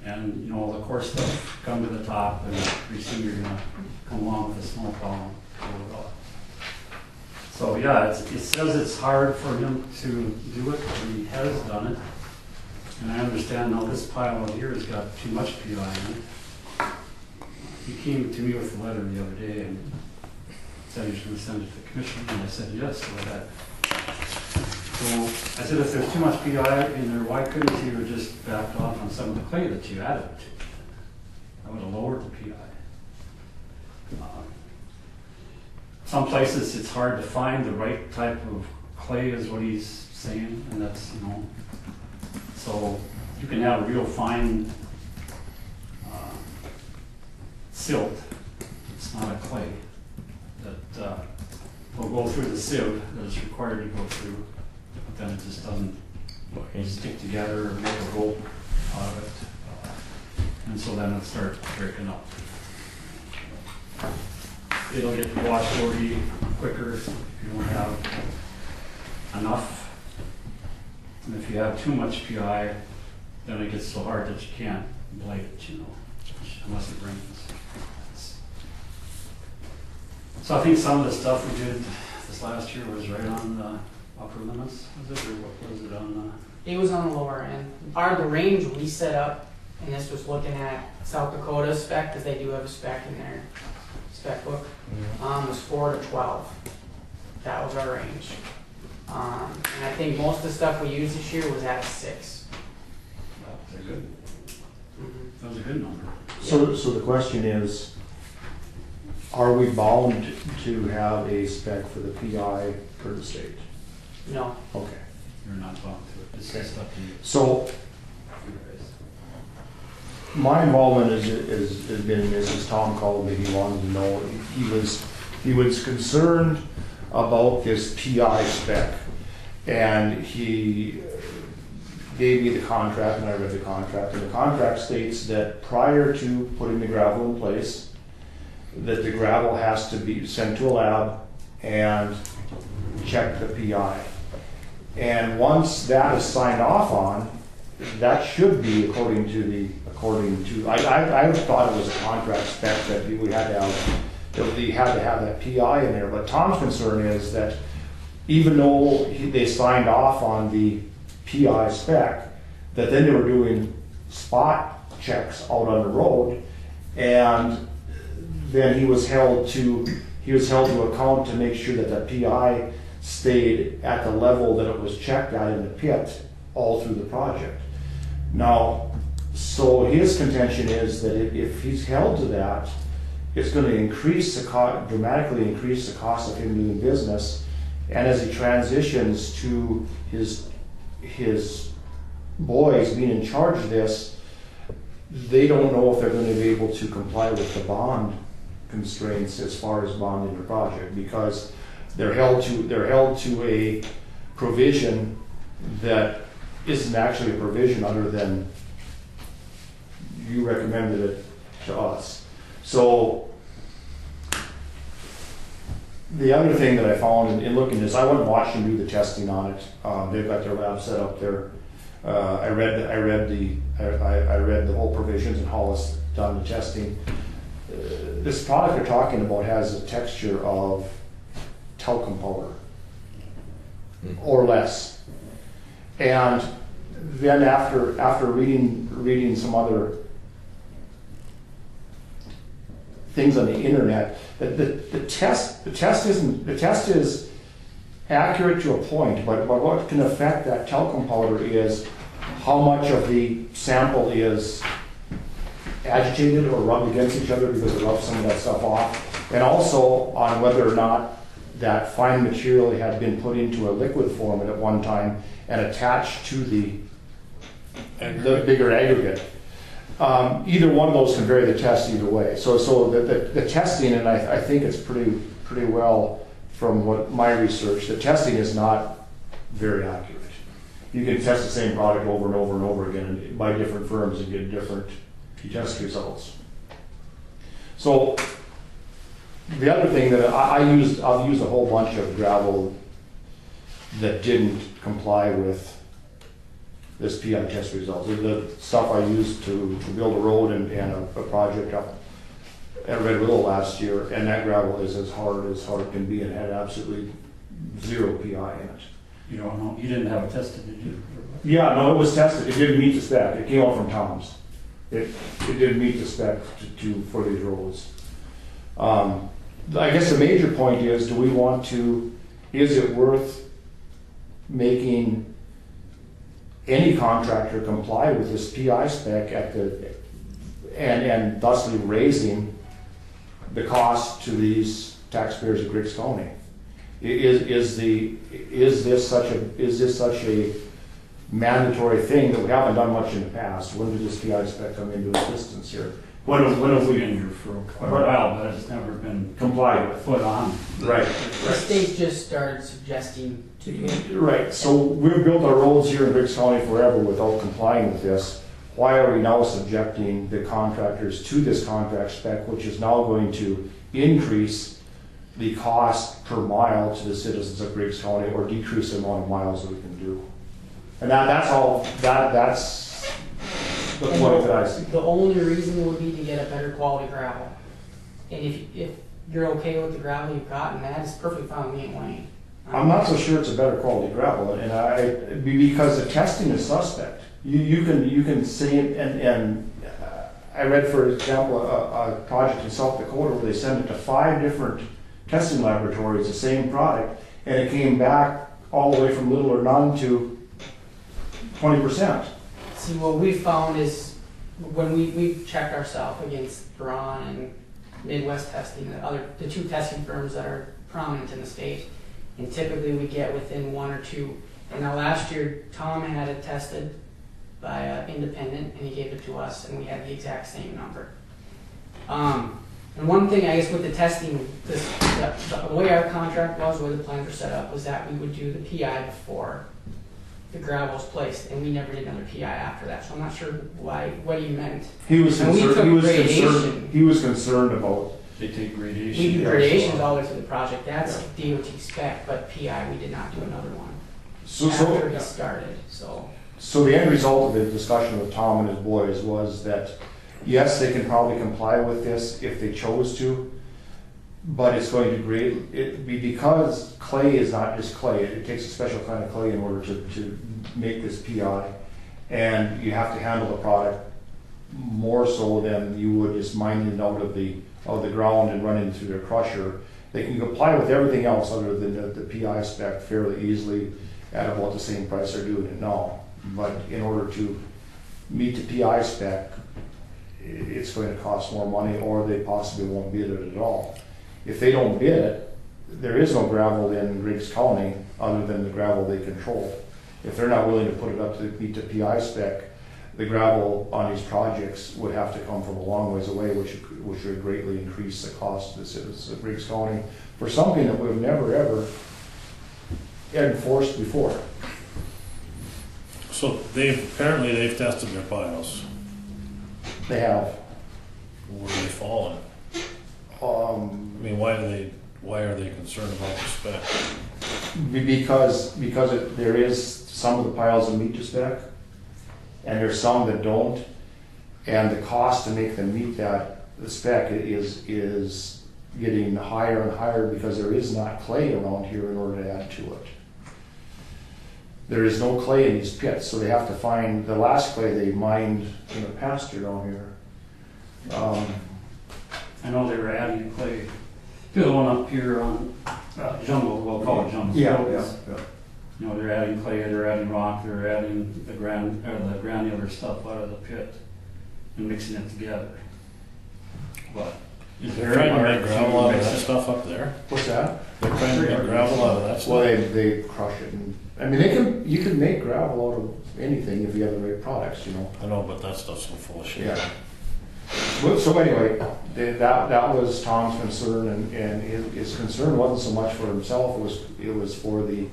and you know, all the coarse stuff come to the top, and pretty soon you're gonna come along with a small column. So yeah, it says it's hard for him to do it, but he has done it. And I understand now this pile out here has got too much PI in it. He came to me with a letter the other day and said he was going to send it to the commission, and I said yes, go ahead. So I said, if there's too much PI in there, why couldn't you have just backed off on some of the clay that you added to it? I would have lowered the PI. some places it's hard to find the right type of clay is what he's saying, and that's, so you can have real fine silt, it's not a clay, that will go through the sieve that it's required to go through, but then it just doesn't stick together or make a rope out of it. And so then it'll start breaking up. It'll get washboardy quicker if you don't have enough. And if you have too much PI, then it gets so hard that you can't blade it, unless it rains. So I think some of the stuff we did this last year was right on the upper limits, was it, or what was it on It was on the lower end. The range we set up, and this was looking at South Dakota's spec, because they do have a spec in their spec book, was 4 to 12. That was our range. And I think most of the stuff we used this year was at 6. That was a good, Mm-hmm. that was a good number. So the question is, are we bound to have a spec for the PI for the state? No. Okay. You're not bound to it. This is stuff you So guys. my involvement has been, as Tom called me, he wanted to know, he was concerned about this PI spec, and he gave me the contract, and I read the contract, and the contract states that prior to putting the gravel in place, that the gravel has to be sent to a lab and check the PI. And once that is signed off on, that should be according to, I thought it was a contract spec that we had to have, that we had to have that PI in there. But Tom's concern is that even though they signed off on the PI spec, that then they were doing spot checks out on the road, and then he was held to account to make sure that the PI stayed at the level that it was checked at in the pit all through the project. Now, so his contention is that if he's held to that, it's going to increase dramatically increase the cost of him doing business, and as he transitions to his boys being in charge of this, they don't know if they're going to be able to comply with the bond constraints as far as bonding the project, because they're held to a provision that isn't actually a provision other than you recommended it to us. So the other thing that I found in looking at this, I went and watched them do the testing on it. They've got their lab set up there. I read the whole provisions and how it's done the testing. This product they're talking about has a texture of talcum powder or less. And then after reading some other things on the internet, the test is accurate to a point, but what can affect that talcum powder is how much of the sample is agitated or rubbed against each other because it rubs some of that stuff off, and also on whether or not that fine material had been put into a liquid form at one time and attached to the bigger aggregate. Either one of those can vary the test either way. So the testing, and I think it's pretty well from what my research, the testing is not very accurate. You can test the same product over and over and over again by different firms and get different test results. So the other thing that I've used a whole bunch of gravel that didn't comply with this PI test results. The stuff I used to build a road and a project up at Red Willow last year, and that gravel is as hard can be and had absolutely zero PI in it. You don't know, you didn't have it tested, did you? Yeah, no, it was tested. It didn't meet the spec. It came out from Tom's. It didn't meet the spec for these roads. I guess the major point is, is it worth making any contractor comply with this PI spec and thusly raising the cost to these taxpayers of Griggs County. Is this such a mandatory thing that we haven't done much in the past? When did this PI spec come into existence here? When have we been here for quite a while, but it's never been complied with? put on. Right. The state just started suggesting to do it. Right, so we've built our roads here in Griggs County forever without complying with this. Why are we now subjecting the contractors to this contract spec, which is now going to increase the cost per mile to the citizens of Griggs County or decrease the amount of miles that we can do? And that's the point that I see. The only reason would be to get a better quality gravel. And if you're okay with the gravel you've got, and that is perfectly fine with me and Wayne. I'm not so sure it's a better quality gravel, and because the testing is suspect. You can see, and I read, for example, a project in South Dakota where they sent it to 5 different testing laboratories, the same product, and it came back all the way from little or none to 20%. See, what we found is when we checked ourselves against Braun and Midwest Testing, the 2 testing firms that are prominent in the state, and typically we get within 1 or 2. And now last year, Tom had it tested by an independent, and he gave it to us, and we had the exact same number. And one thing, I guess, with the testing, the way our contract was, the way the plans were set up, was that we would do the PI before the gravel was placed, and we never did another PI after that. So I'm not sure what he meant. He was And we took gradation. He was concerned about. They take gradation. We do gradations all the way through the project. That's DOT spec, but PI, we did not do another one after he started. So the end result of the discussion with Tom and his boys was that, yes, they can probably comply with this if they chose to, but it's going to because clay is not just clay. It takes a special kind of clay in order to make this PI, and you have to handle the product more so than you would just mining it out of the ground and running it through their crusher. They can comply with everything else other than the PI spec fairly easily at about the same price they're doing it now. But in order to meet the PI spec, it's going to cost more money, or they possibly won't bid it at all. If they don't bid it, there is no gravel in Griggs County other than the gravel they control. If they're not willing to put it up to meet the PI spec, the gravel on these projects would have to come from a long ways away, which would greatly increase the cost to the citizens of Griggs County for something that we've never ever enforced before. So they've tested their piles. They have. Where are they falling? I mean, why are they concerned about the spec? Because there is some of the piles that meet the spec, and there's some that don't, and the cost to make them meet the spec is getting higher and higher because there is not clay around here in order to add to it. There is no clay in these pits, so they have to find the last clay they mined in the pasture down here. I know they were adding clay to the one up here on Jungle, we'll call it Jungle. Yeah. You know, they're adding clay, they're adding rock, they're adding the granular stuff out of the pit and mixing it together. But is They're there trying to any make gravel out of that stuff up there. What's that? They're trying to make gravel out of that stuff. Well, they crush it, and I mean you can make gravel out of anything if you have the right products, you know. I know, but that stuff's so full of shit. Yeah. So anyway, that was Tom's concern, and his concern wasn't so much for himself. It was for the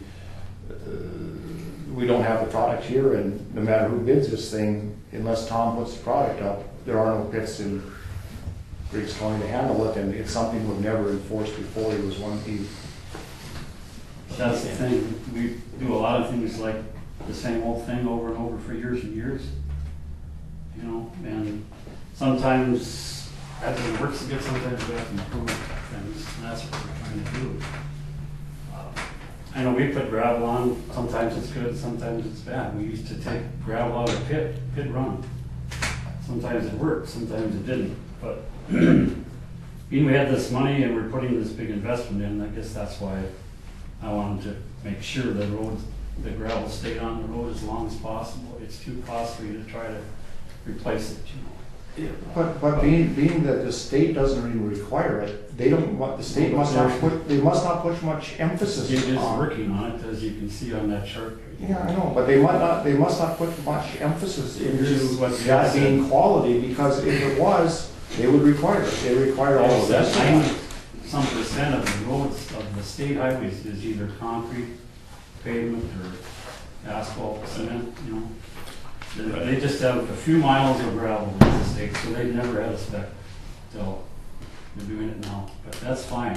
we don't have the product here, and no matter who bids this thing, unless Tom puts the product up, there are no pits in Griggs County to handle it, and it's something we've never enforced before. That's the thing, we do a lot of things like the same old thing over and over for years and years. You know, and sometimes that doesn't work so good, sometimes we have to improve things, and that's what we're trying to do. I know we put gravel on, sometimes it's good, sometimes it's bad. We used to take gravel out of the pit run. Sometimes it worked, sometimes it didn't, but being we had this money and we're putting this big investment in, I guess that's why I wanted to make sure the gravel stayed on the road as long as possible. It's too costly to try to replace it, you know. But being that the state doesn't even require it, they don't, the state must not put much emphasis It is on. working on it, as you can see on that chart. Yeah, I know, but they must not put much emphasis into Here's what that Bill being quality, because if it was, they would require it. They require all of That's that. some percent of the roads, of the state highways is either concrete, pavement, or asphalt, cement, you know. They just have a few miles of gravel in the state, so they never had a spec till they're doing it now. But that's fine.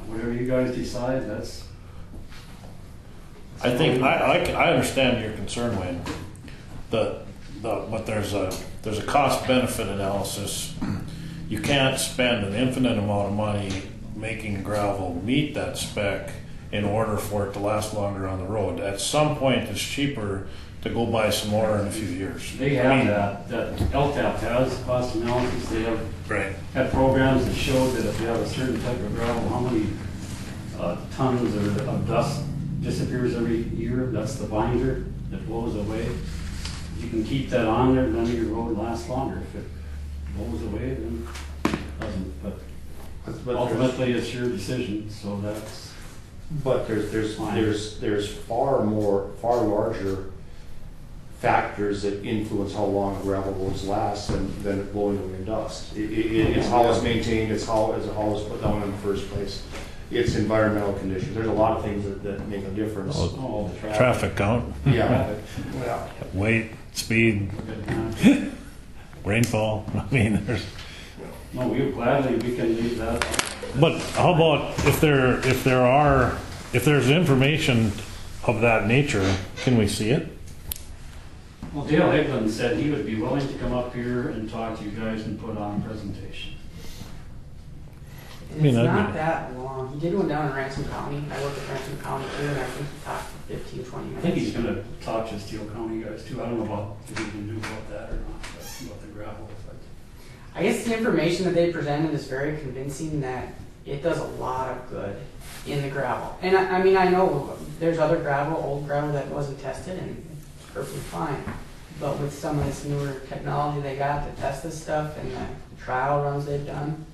Whatever you guys decide, that's. I think, I understand your concern, Wayne. But there's a cost benefit analysis. You can't spend an infinite amount of money making gravel meet that spec in order for it to last longer on the road. At some point, it's cheaper to go buy some more in a few years. They have that LTAP has cost analysis. They have Right. had programs that show that if you have a certain type of gravel, how many tons of dust disappears every year. That's the binder that blows away. You can keep that on there, then your road lasts longer. If it blows away, then it doesn't. But ultimately, it's your decision, so that's. But there's far larger factors that influence how long gravel roads last than it blowing away in dust. It's how it's maintained, it's how it's put down in the first place. It's environmental conditions. There's a lot of things that make a difference. Oh, the Traffic count, Yeah, well, weight, speed, rainfall. I mean, there's. No, we can leave that. But how about if there's information of that nature, can we see it? Well, Dale Higdon said he would be willing to come up here and talk to you guys and put on a presentation. And mean, it's that'd not be- that long. He did one down in Ransom County. I worked at Ransom County too, and I think he talked for 15, 20 I minutes. think he's gonna talk to Steele County guys too. I don't know about what he can do about that or not, but about the gravel. But I guess the information that they presented is very convincing that it does a lot of good in the gravel. And I mean, I know there's other gravel, old gravel that wasn't tested and it's perfectly fine. But with some of this newer technology they got to test this stuff and the trial runs they've done,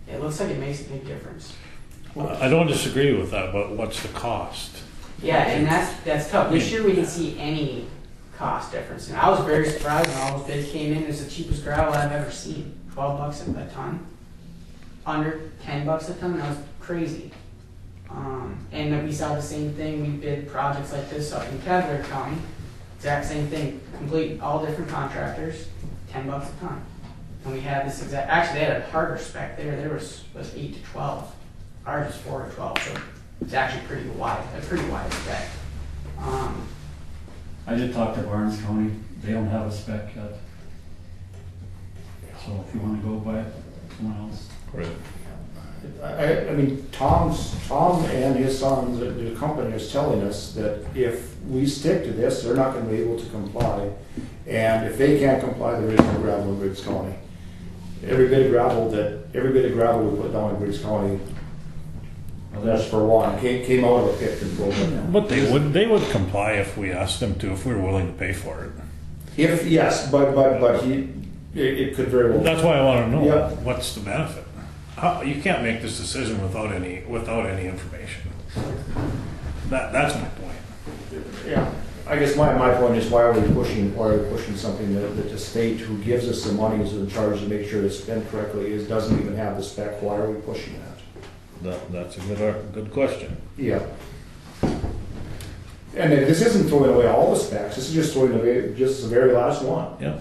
it looks like it makes a big difference. I don't disagree with that, but what's the cost? Yeah, and that's tough. This year we didn't see any cost difference. And I was very surprised when all those bids came in. It's the cheapest gravel I've ever seen. $12 a ton. Under $10 a ton. That was crazy. And then we saw the same thing. We bid projects like this up in Cavalier County. Exact same thing. Complete, all different contractors. $10 a ton. And we had this exact, actually they had a harder spec there. There was 8 to 12. Ours was 4 to 12. So it's actually pretty wide spec. I did talk to Barnes County. They don't have a spec yet. So if you wanna go by someone else. Right. I mean, Tom and his sons, the company is telling us that if we stick to this, they're not gonna be able to comply. And if they can't comply, there is no gravel in Griggs County. Every bit of gravel we put down in Griggs County, that's for one, came out of a pit control. But they would comply if we asked them to, if we were willing to pay for it. Yes, but it could very well. That's why I want to know, Yep. what's the benefit? You can't make this decision without any information. That's my point. Yeah, I guess my point is why are we pushing something that the state who gives us the money is in charge to make sure it's spent correctly doesn't even have the spec, why are we pushing that? That's a good question. Yeah. And this isn't throwing away all the specs, this is just throwing away just the very last one. Yeah.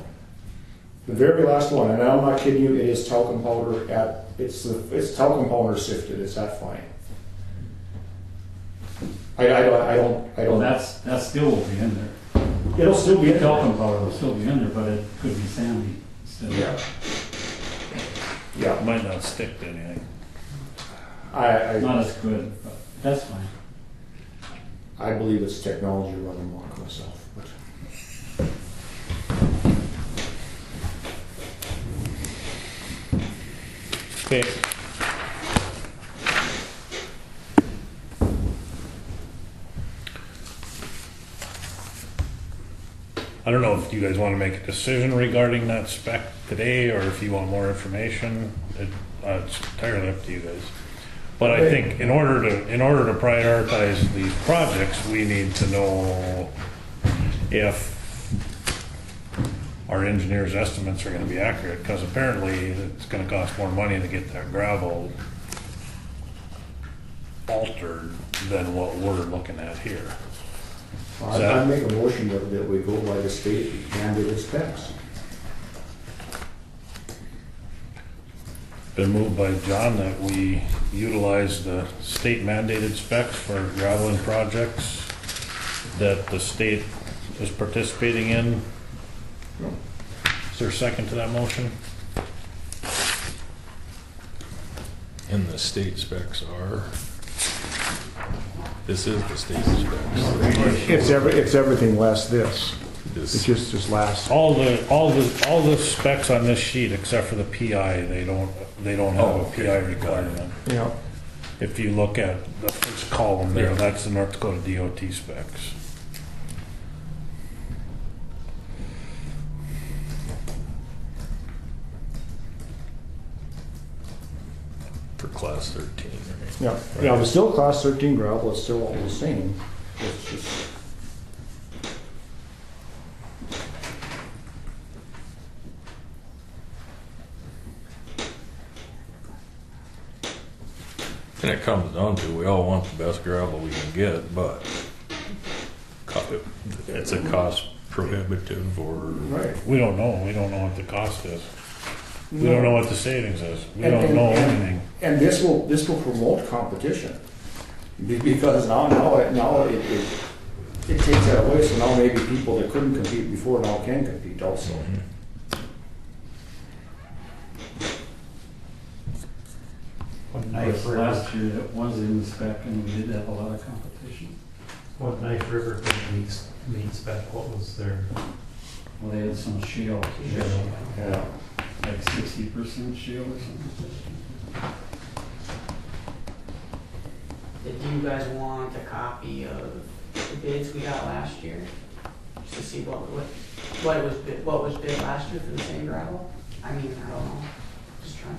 The very last one, and I'm not kidding you, it is talcum powder it's talcum powder sifted, it's that fine. I don't. That still will be in there. It'll still be in there. Talcum powder will still be in there, but it could be sandy instead of. Yeah. It might not stick to anything. Not as good, but that's fine. I believe it's technology running amok myself, but. Okay. I don't know if you guys want to make a decision regarding that spec today, or if you want more information. It's entirely up to you guys. But I think in order to prioritize these projects, we need to know if our engineers' estimates are going to be accurate, because apparently it's going to cost more money to get that gravel altered than what we're looking at here. I make a motion that we go by the state mandated specs. Been moved by John that we utilize the state mandated specs for graveling projects that the state is participating in. Is there a second to that motion? And the state specs are, this is the state specs. It's everything less this. This- It's just last. All the specs on this sheet except for the PI, they don't have a PI requirement. Yeah. If you look at the first column there, that's the North Dakota DOT specs. For class 13, right? Yeah, yeah, but still class 13 gravel, it's still all the same. It's just, And it comes down to, we all want the best gravel we can get, but it's a cost prohibitive or. right. We don't know. We don't know what the cost is. We don't know what the savings is. We don't know anything. And this will promote competition. Because now it takes that away, so now maybe people that couldn't compete before now can compete also. What nice last year it was in the spec and we did have a lot of competition. What Knife River meets spec, what was their? Well, they had some shale, Yeah. like 60% shale or something. Did you guys want a copy of the bids we got last year? Just to see what was bid last year for the same gravel? I mean, I don't know, just trying.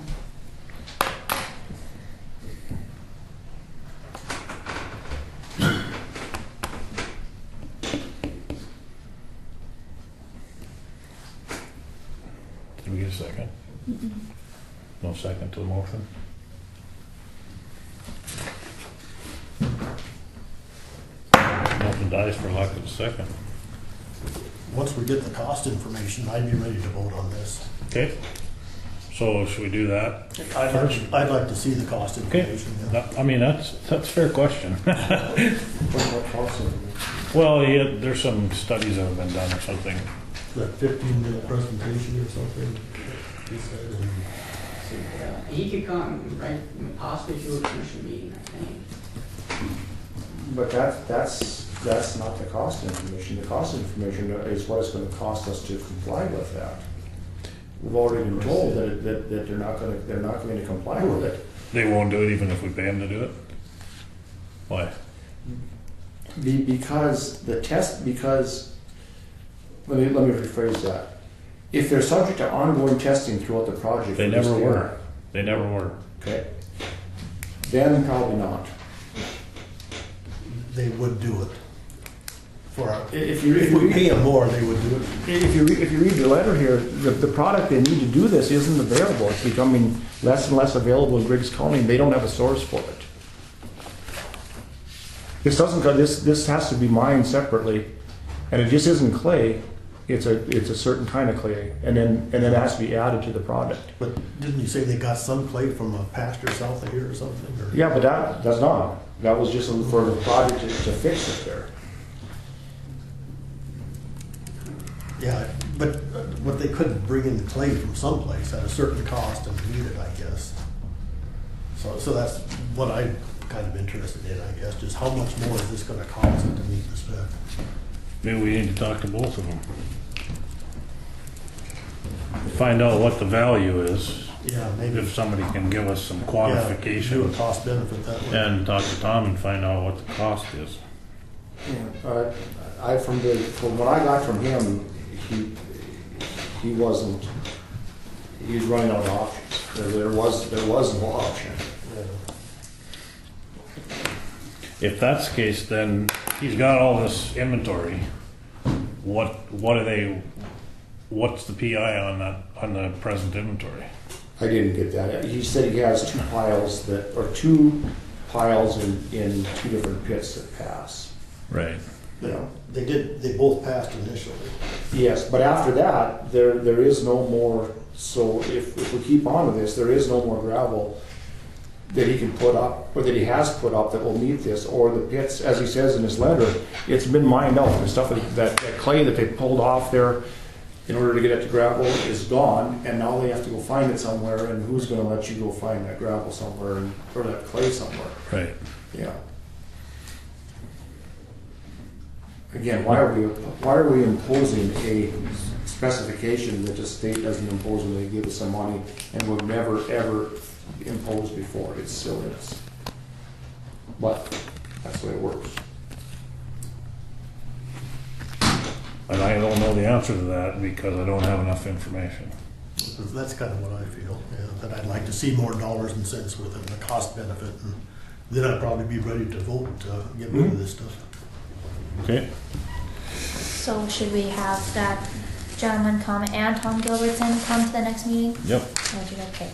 Did we get a second? No second to the motion? Motion dies for lack of a second. Once we get the cost information, I'd be ready to vote on this. Okay. So should we do that? I'd like to see the cost Okay. information. yeah. I mean, that's a fair question. What costs it? Well, yeah, there's some studies that have been done or something. That 15-minute presentation or something, he said, and He could come, right, possibly to a commission meeting, I think. But that's not the cost information. The cost information is what it's gonna cost us to comply with that. We've already been told that they're not going to comply with it. They won't do it even if we pay them to do it? Why? Because let me rephrase that. If they're subject to ongoing testing throughout the project. They never were. They never were. Okay. Then probably not. they would do it. For our, If if we pay them more, they would do it. If you read the letter here, the product they need to do this isn't available. It's becoming less and less available in Griggs County, and they don't have a source for it. This doesn't go. This has to be mined separately, and it just isn't clay. It's a certain kind of clay, and then it has to be added to the product. But didn't you say they got some clay from a pasture south of here or something? Or? Yeah, but that's not. That was just for the project to fix it there. Yeah, but what they could bring in the clay from someplace at a certain cost and meet it, I guess. So that's what I'm kind of interested in, I guess, just how much more is this gonna cost to meet the spec? Maybe we need to talk to both of them. Find out what the value is, Yeah, maybe. if somebody can give us some Do a quantification. cost benefit that way. And talk to Tom and find out what the cost is. From what I got from him, he wasn't, he was running out of options. There was no option. If that's the case, then he's got all this inventory. What are they, what's the PI on the present inventory? I didn't get that. He said he has two piles in two different pits that pass. Right. You know? They both passed initially. Yes, but after that, there is no more, so if we keep on with this, there is no more gravel that he can put up, or that he has put up that will meet this, or the pits, as he says in his letter, it's been mined out. The stuff that clay that they pulled off there in order to get it to gravel is gone, and now they have to go find it somewhere, and who's gonna let you go find that gravel somewhere, or that clay somewhere? Right. Yeah. Again, why are we imposing a specification that the state doesn't impose when they give us some money and we've never ever imposed before? It's silliness. But that's the way it works. And I don't know the answer to that because I don't have enough information. That's kind of what I feel, yeah, that I'd like to see more dollars and cents with it and the cost benefit, and then I'd probably be ready to vote to get rid of this stuff. Okay. So should we have that gentleman come and Tom Gilbertson come to the next meeting? Yep. Okay.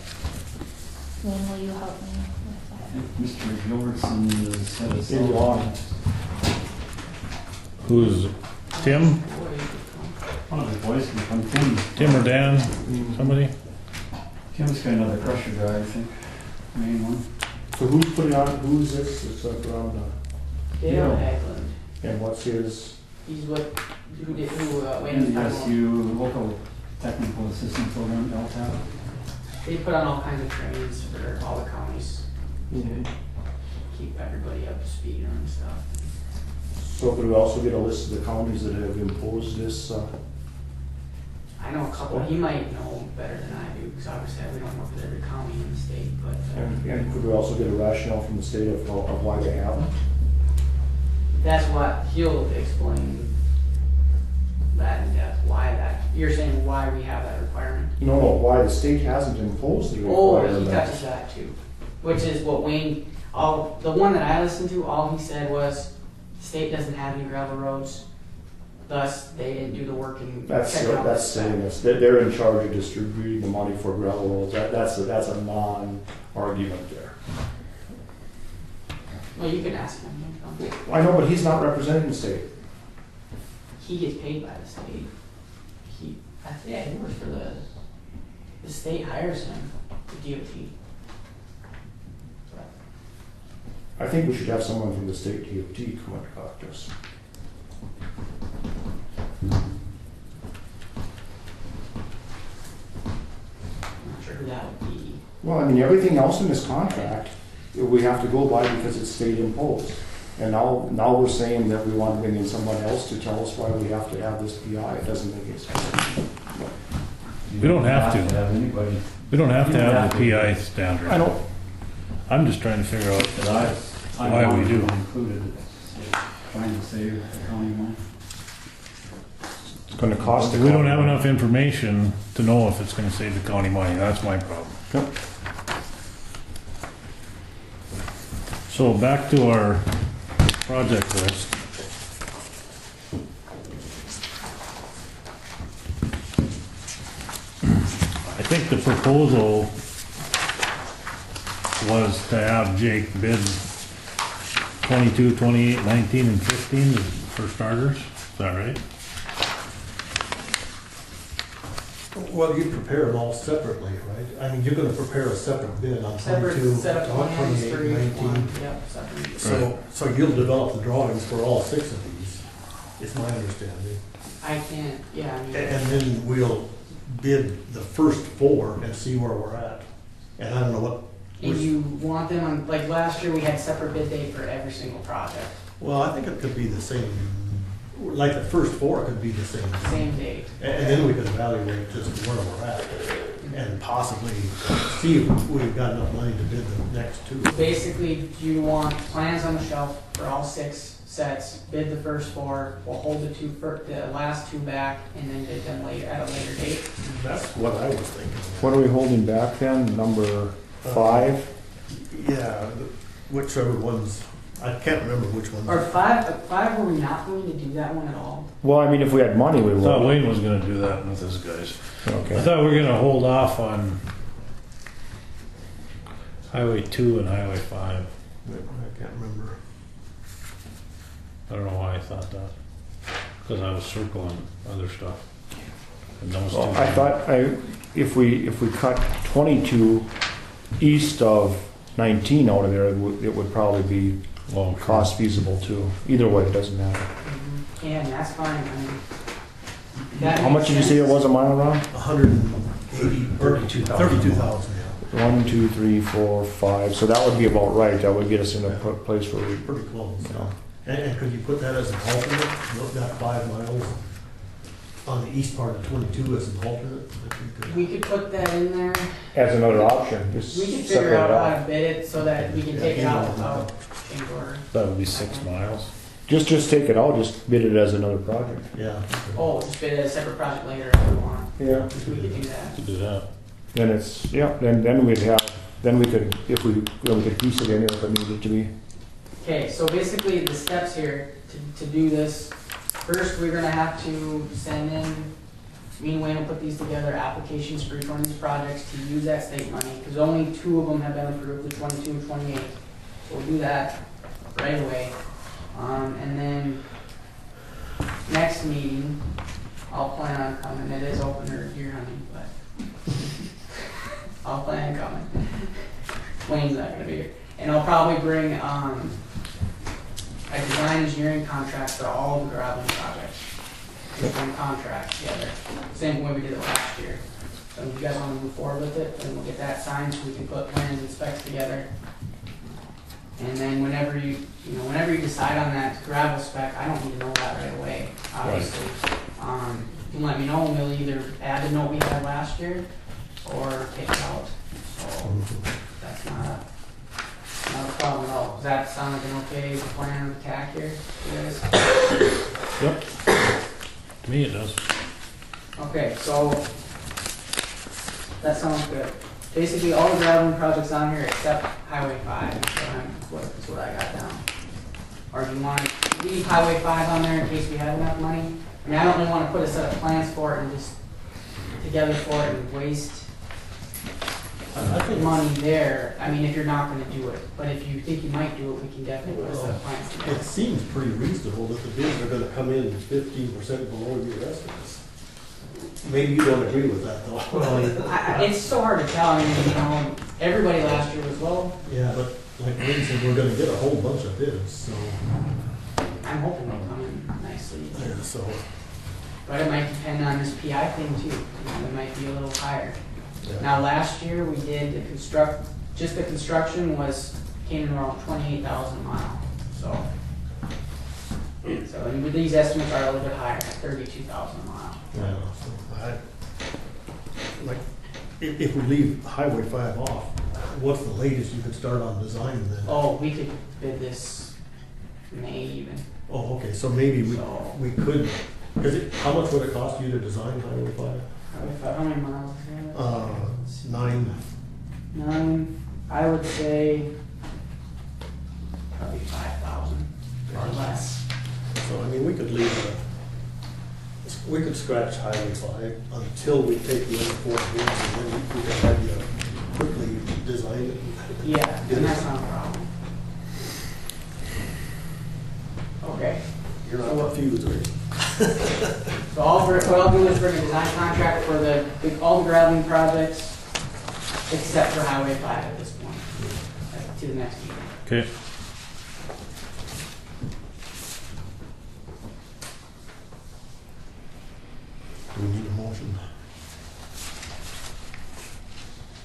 Wayne, will you help me with that? Mr. Gilbertson is set us In line. Who's Tim? One of the boys can come. Tim or Dan? Somebody? Tim's kind of the crusher guy, I think, main one. So who's putting on, who's this? It's like around, Dale Haglund. and what's his? He's what, who Wayne was talking about. NDSU local technical assistant program, LTAP. They put on all kinds of trainings for all the counties to keep everybody up to speed on stuff. So could we also get a list of the counties that have imposed this? I know a couple, he might know better than I do, because obviously we don't work with every county in the state, but And could we also get a rationale from the state of why they haven't? that's what he'll explain that in depth, why that, you're saying why we have that requirement? No, why the state hasn't imposed the Oh, requirement. he touches that too, which is what Wayne, the one that I listened to, all he said was, the state doesn't have any gravel roads, thus they didn't do the work and That's check out this stuff. silliness. They're in charge of distributing the money for gravel roads. That's a non-argument there. Well, you can ask him. I know, but he's not representing the state. He gets paid by the state. He works for the state hires him, the DOT. I think we should have someone from the state DOT come and talk to us. I'm not sure who that would be. Well, I mean, everything else in this contract, we have to go by because it's state imposed. And now we're saying that we want to bring in someone else to tell us why we have to have this PI. It doesn't make any sense. We don't have to. have anybody. We don't have You to don't have have the to. PI standard. I know. I'm just trying to figure out I why we wanted do. to include it, so trying to save the county money. It's going to cost the We don't county have money. enough information to know if it's gonna save the county money. That's my problem. Yep. So back to our project list. I think the proposal was to have Jake bid 22, 28, 19, and 15 for starters. Is that right? Well, you prepare them all separately, right? I mean, you're gonna prepare a separate bid on Separate 22, set of plans 28, for each 19. one. Yep, separate. So you'll develop the drawings for all 6 of these, is my understanding. I can't, yeah, I mean, And then we'll bid the first 4 and see where we're at. And I don't know what, and you want them on, like last year, we had separate bid date for every single project, well, I think it could be the same, like the first 4 could be the same. same date. And then we could evaluate just where we're at and possibly see if we've got enough money to bid the next 2. Basically, do you want plans on the shelf for all 6 sets, bid the first 4, we'll hold the last 2 back, and then bid them later, at a later date. That's what I was thinking. What are we holding back then? Number 5? Yeah, whichever ones, I can't remember which ones. Or 5, were we not going to do that one at all? Well, I mean, if we had money, we I thought would. Wayne was gonna do that with his guys. I Okay. thought we were gonna hold off on Highway 2 and Highway 5. I can't remember. I don't know why I thought that. Because I was circling other stuff. And those Well, two- I thought if we cut 22 east of 19 out of there, it would probably be Long cost feasible too. Either way, it doesn't matter. And that's fine, I mean. that How much makes did you say it sense. was a mile around? 180, 32,000. 32,000, yeah. 1, 2, 3, 4, 5. So that would be about right. That would get us in a place where we, Pretty close. you know. And could you put that as an alternate? Look, that 5 miles on the east part of 22 as an alternate? That you could- We could put that in there. As another option, just We can separate figure it out how out. to bid it so that we can take it out without change order. That would be 6 miles. Just take it out, just bid it as another project. Yeah. Oh, just bid it as a separate project later if we want. Yeah. We could do that. To do that. Then it's, yeah, then we'd have, then we could, if we could piece it in if it needed to be. Okay, so basically the steps here to do this, first we're gonna have to send in, me and Wayne will put these together, applications for each one of these projects to use that state money, because only 2 of them have been approved, the 22 and 28. So we'll do that right away. And then next meeting, I'll plan on coming. It is open or deer hunting, but I'll plan on coming. Wayne's not gonna be here. And I'll probably bring, a design engineering contract for all of the graveling projects. Just one contract together, same way we did it last year. So if you guys wanna move forward with it, then we'll get that signed so we can put plans and specs together. And then whenever you decide on that gravel spec, I don't need to know that right away, obviously. You can let me know, and we'll either add the note we had last year, or take it out. So, that's not a problem at all. Does that sound like an okay plan of attack here, you guys? Yep. To me it does. Okay, so, that sounds good. Basically, all the graveling projects on here except Highway 5, is what I got down. Or do you want to leave Highway 5 on there in case we have enough money? I mean, I don't really want to put a set of plans for it and just together for it and waste I think money there. I mean, if you're not going to do it. But if you think you might do it, we can definitely put a set of plans it together. seems pretty reasonable that the bids are gonna come in 15% below your estimates. Maybe you don't agree with that, though. It's so hard to tell. I mean, everybody last year was low. Yeah, but like Wayne said, we're gonna get a whole bunch of bids, so, I'm hoping they'll come in nicely. yeah, so. But it might depend on this PI thing too. It might be a little higher. Yeah. Now, last year we did just the construction came in around 28,000 a mile. So and with these estimates are a little bit higher, 32,000 a mile. Yeah, so if we leave Highway 5 off, what's the latest you could start on design then? Oh, we could bid this May even. Oh, okay, so maybe So- we could, how much would it cost you to design Highway 5? How many miles is that? 9. 9, I would say probably 5,000 or less. So, I mean, we could we could scratch Highway 5 until we take the other 4 bids, and then we could have you quickly design it. Yeah, and that's not a problem. Okay. You're not confused, are you? So what I'll do is bring a design contract for all the graveling projects, except for Highway 5 at this point, to the next meeting. Okay. Do we need a motion?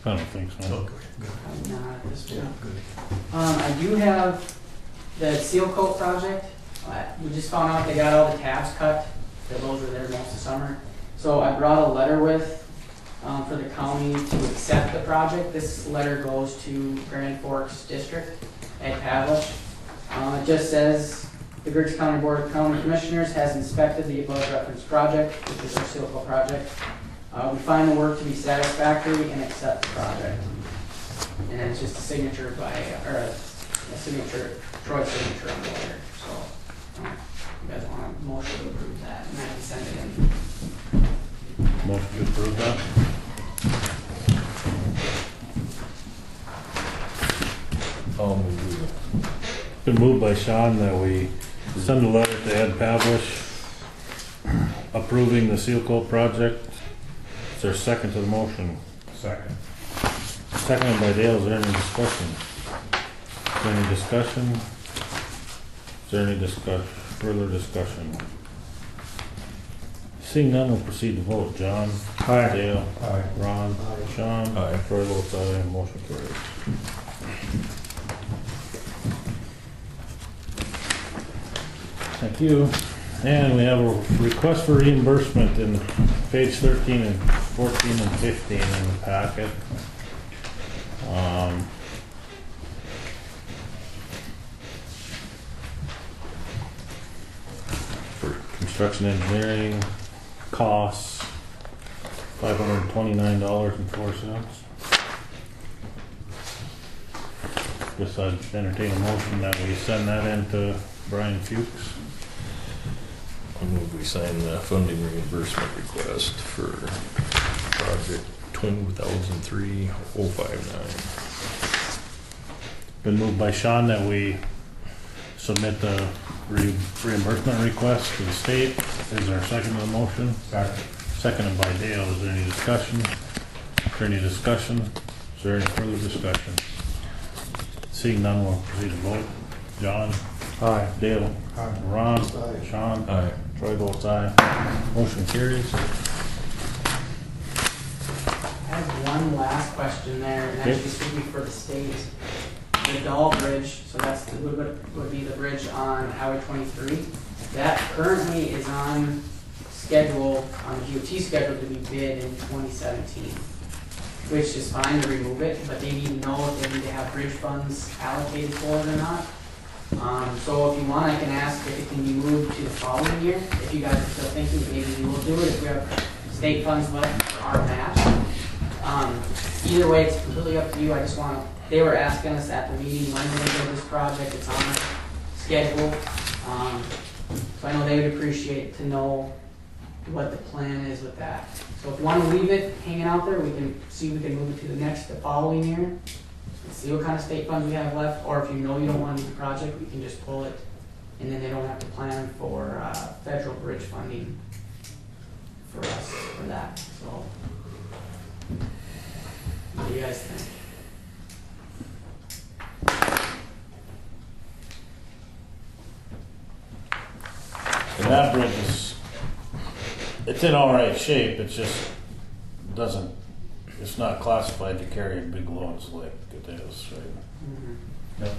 I don't think so. Okay, good. I'm not at this Yeah, point. good. I do have the seal coat project. We just found out they got all the tabs cut. Those were there most of summer. So I brought a letter with for the county to accept the project. This letter goes to Grand Forks District at Pavlish. It just says The Griggs County Board of County Commissioners has inspected the above referenced project, which is our seal coat project. We find the work to be satisfactory and accept the project. And it's just a signature by, or a signature, Troy's signature on the letter. So, you guys want a motion to approve that, and I can send it in. Motion to approve that? I'll move. Been moved by Sean that we send a letter to Ed Pavlish approving the seal coat project. Is there a second to the motion? Second. Seconded by Dale. Is there any discussion? Is there any discussion? Is there any further discussion? Seeing none, we'll proceed to vote. John? Aye. Dale? Aye. Ron? Sean? Aye. Troy votes aye. Motion carries. Thank you. And we have a request for reimbursement in page 13 and 14 and 15 in the packet. For construction engineering costs, $529.04. Guess I'd entertain a motion that we send that in to Brian Fuchs. I move we sign the funding reimbursement request for project 2003-059. Been moved by Sean that we submit the reimbursement request to the state. Is there a second to the motion? Second. Seconded by Dale. Is there any discussion? Is there any discussion? Is there any further discussion? Seeing none, we'll proceed to vote. John? Aye. Dale? Aye. Ron? Aye. Sean? Aye. Troy votes aye. Motion carries. I have one last question there, and Okay. actually speaking for the state. The Dahl Bridge, so that's the, would be the bridge on Highway 23. That currently is on schedule, on the DOT schedule to be bid in 2017, which is fine to remove it, but they need to know if they need to have bridge funds allocated for it or not. So if you want, I can ask if it can be moved to the following year, if you guys are still thinking that maybe we will do it, if we have state funds left for our match. Either way, it's completely up to you. I just want to, they were asking us at the meeting, when we're going to do this project, it's on schedule. So I know they would appreciate to know what the plan is with that. So if you want to leave it hanging out there, we can see if we can move it to the following year. And see what kind of state funds we have left, or if you know you don't want to do the project, we can just pull it, and then they don't have to plan for federal bridge funding for us for that. So, what do you guys think? And that bridge is, it's in all right shape. It just doesn't, it's not classified to carry big loads like it is, right? Mm-hmm. Yep.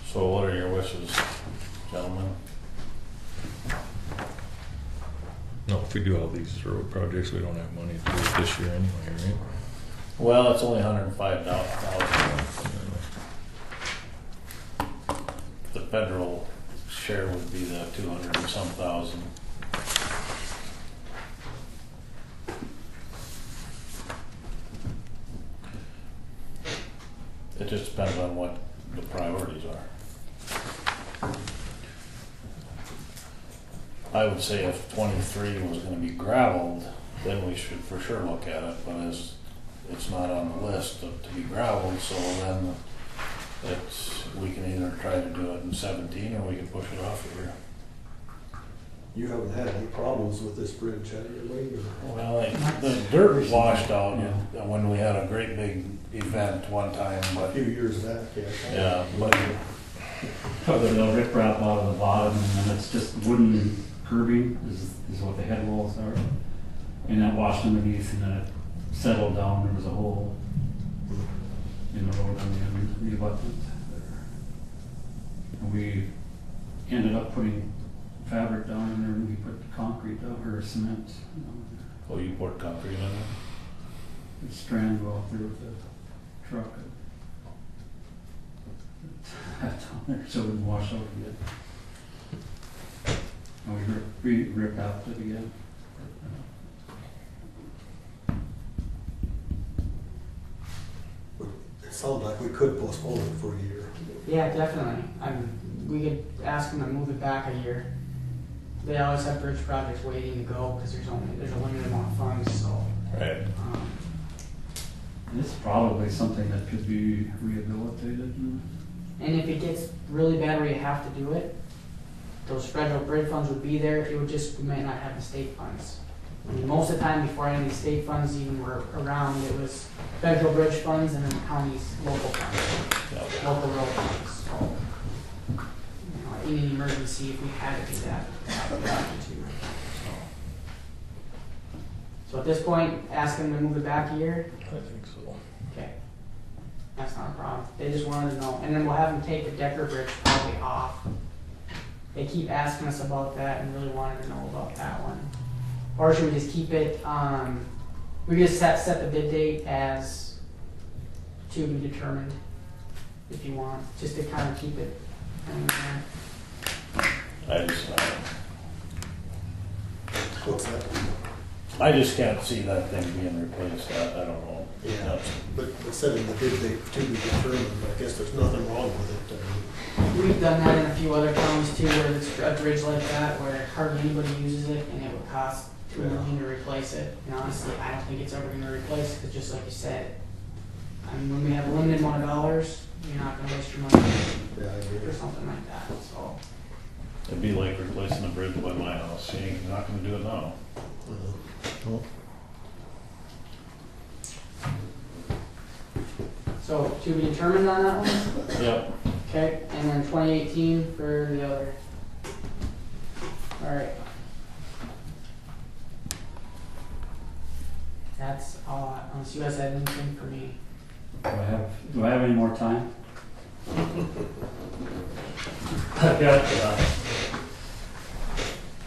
So what are your wishes, gentlemen? No, if we do all these road projects, we don't have money to do it this year anyway, right? Well, it's only $105,000. The federal share would be the 200 and some thousand. It just depends on what the priorities are. I would say if 23 was going to be gravelled, then we should for sure look at it, but as it's not on the list to be gravelled, so then we can either try to do it in 17 or we can push it off a year. You haven't had any problems with this bridge, have you, Wade? Well, the dirt washed out when we had a great big event one time, A but few years back, yeah. yeah, but Took a little riprap out of the bottom, and then it's just wooden curbing is what the head walls are. And that washed underneath, and then it settled down. There was a hole in the road on the abutment there. And we ended up putting fabric down in there, and we put concrete down, or cement. oh, you poured concrete in there? The strand go out there with the truck. down there, so it would wash out again. And we rip out it again. It sounds like we could postpone it for a year. Yeah, definitely. We could ask them to move it back a year. They always have bridge projects waiting to go because there's a limited amount of funds, so. Right. And it's probably something that could be rehabilitated. And if it gets really bad where you have to do it, those federal bridge funds would be there. It would just, we might not have the state funds. I mean, most of the time before any of these state funds even were around, it was federal bridge funds and then the county's local funds, local road funds. So, you know, in an emergency, if we had to do that, we would have to. So at this point, ask them to move it back a year. I think so. Okay. That's not a problem. They just wanted to know. And then we'll have them take the Decker Bridge probably off. They keep asking us about that and really wanted to know about that one. Or should we just keep it, we just set the bid date as to be determined, if you want, just to kind of keep it. I just can't see that thing being replaced. I don't know. Yeah, but setting the bid date to be determined, I guess there's nothing wrong with it. We've done that in a few other counties too, where it's a bridge like that, where hardly anybody uses it, and it would cost $2 million to replace it. And honestly, I don't think it's ever going to replace it, because just like you said, I mean, when we have a limited amount of dollars, you're not going to waste your money Yeah, I agree. or something like that. So, It'd be like replacing a bridge by my house. You're not gonna do it now. so to be determined on that one. Yep. Okay, and then 2018 for the other. All right. That's all. Unless you guys have anything for me. Do I have any more time? I've got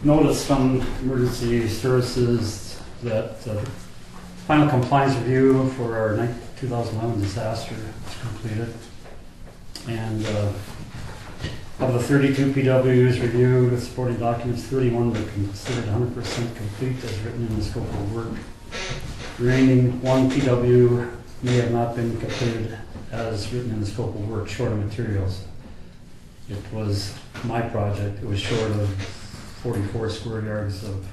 notice from Emergency Services that final compliance review for our 2011 disaster is completed. And of the 32 PWs reviewed with supporting documents, 31 were considered 100% complete as written in the scope of work. Remaining one PW may have not been completed as written in the scope of work, short of materials. It was my project. It was short of 44 square yards of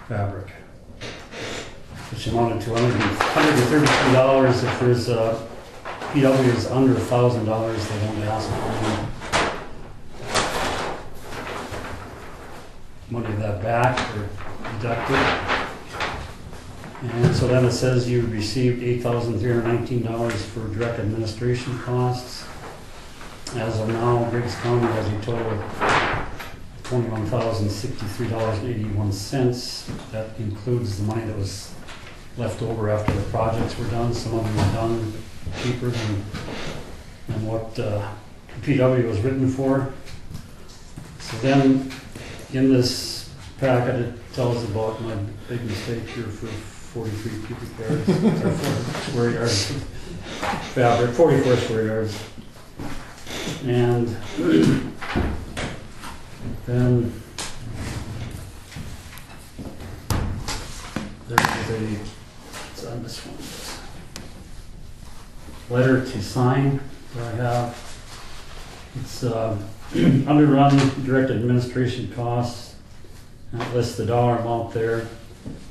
fabric, which amounted to $133. If there's a PW is under $1,000, they don't ask for money of that back or deducted. And so then it says you received $8,319 for direct administration costs. As of now, Griggs County has a total of $21,063.81. That includes the money that was left over after the projects were done. Some of them were done cheaper than what the PW was written for. So then in this packet it tells about my big mistake here for 43 cubic yards, or 4 square yards of fabric, 44 square yards. And then there's it's on this one, letter to sign that I have. It's underrun direct administration costs, and it lists the dollar amount there.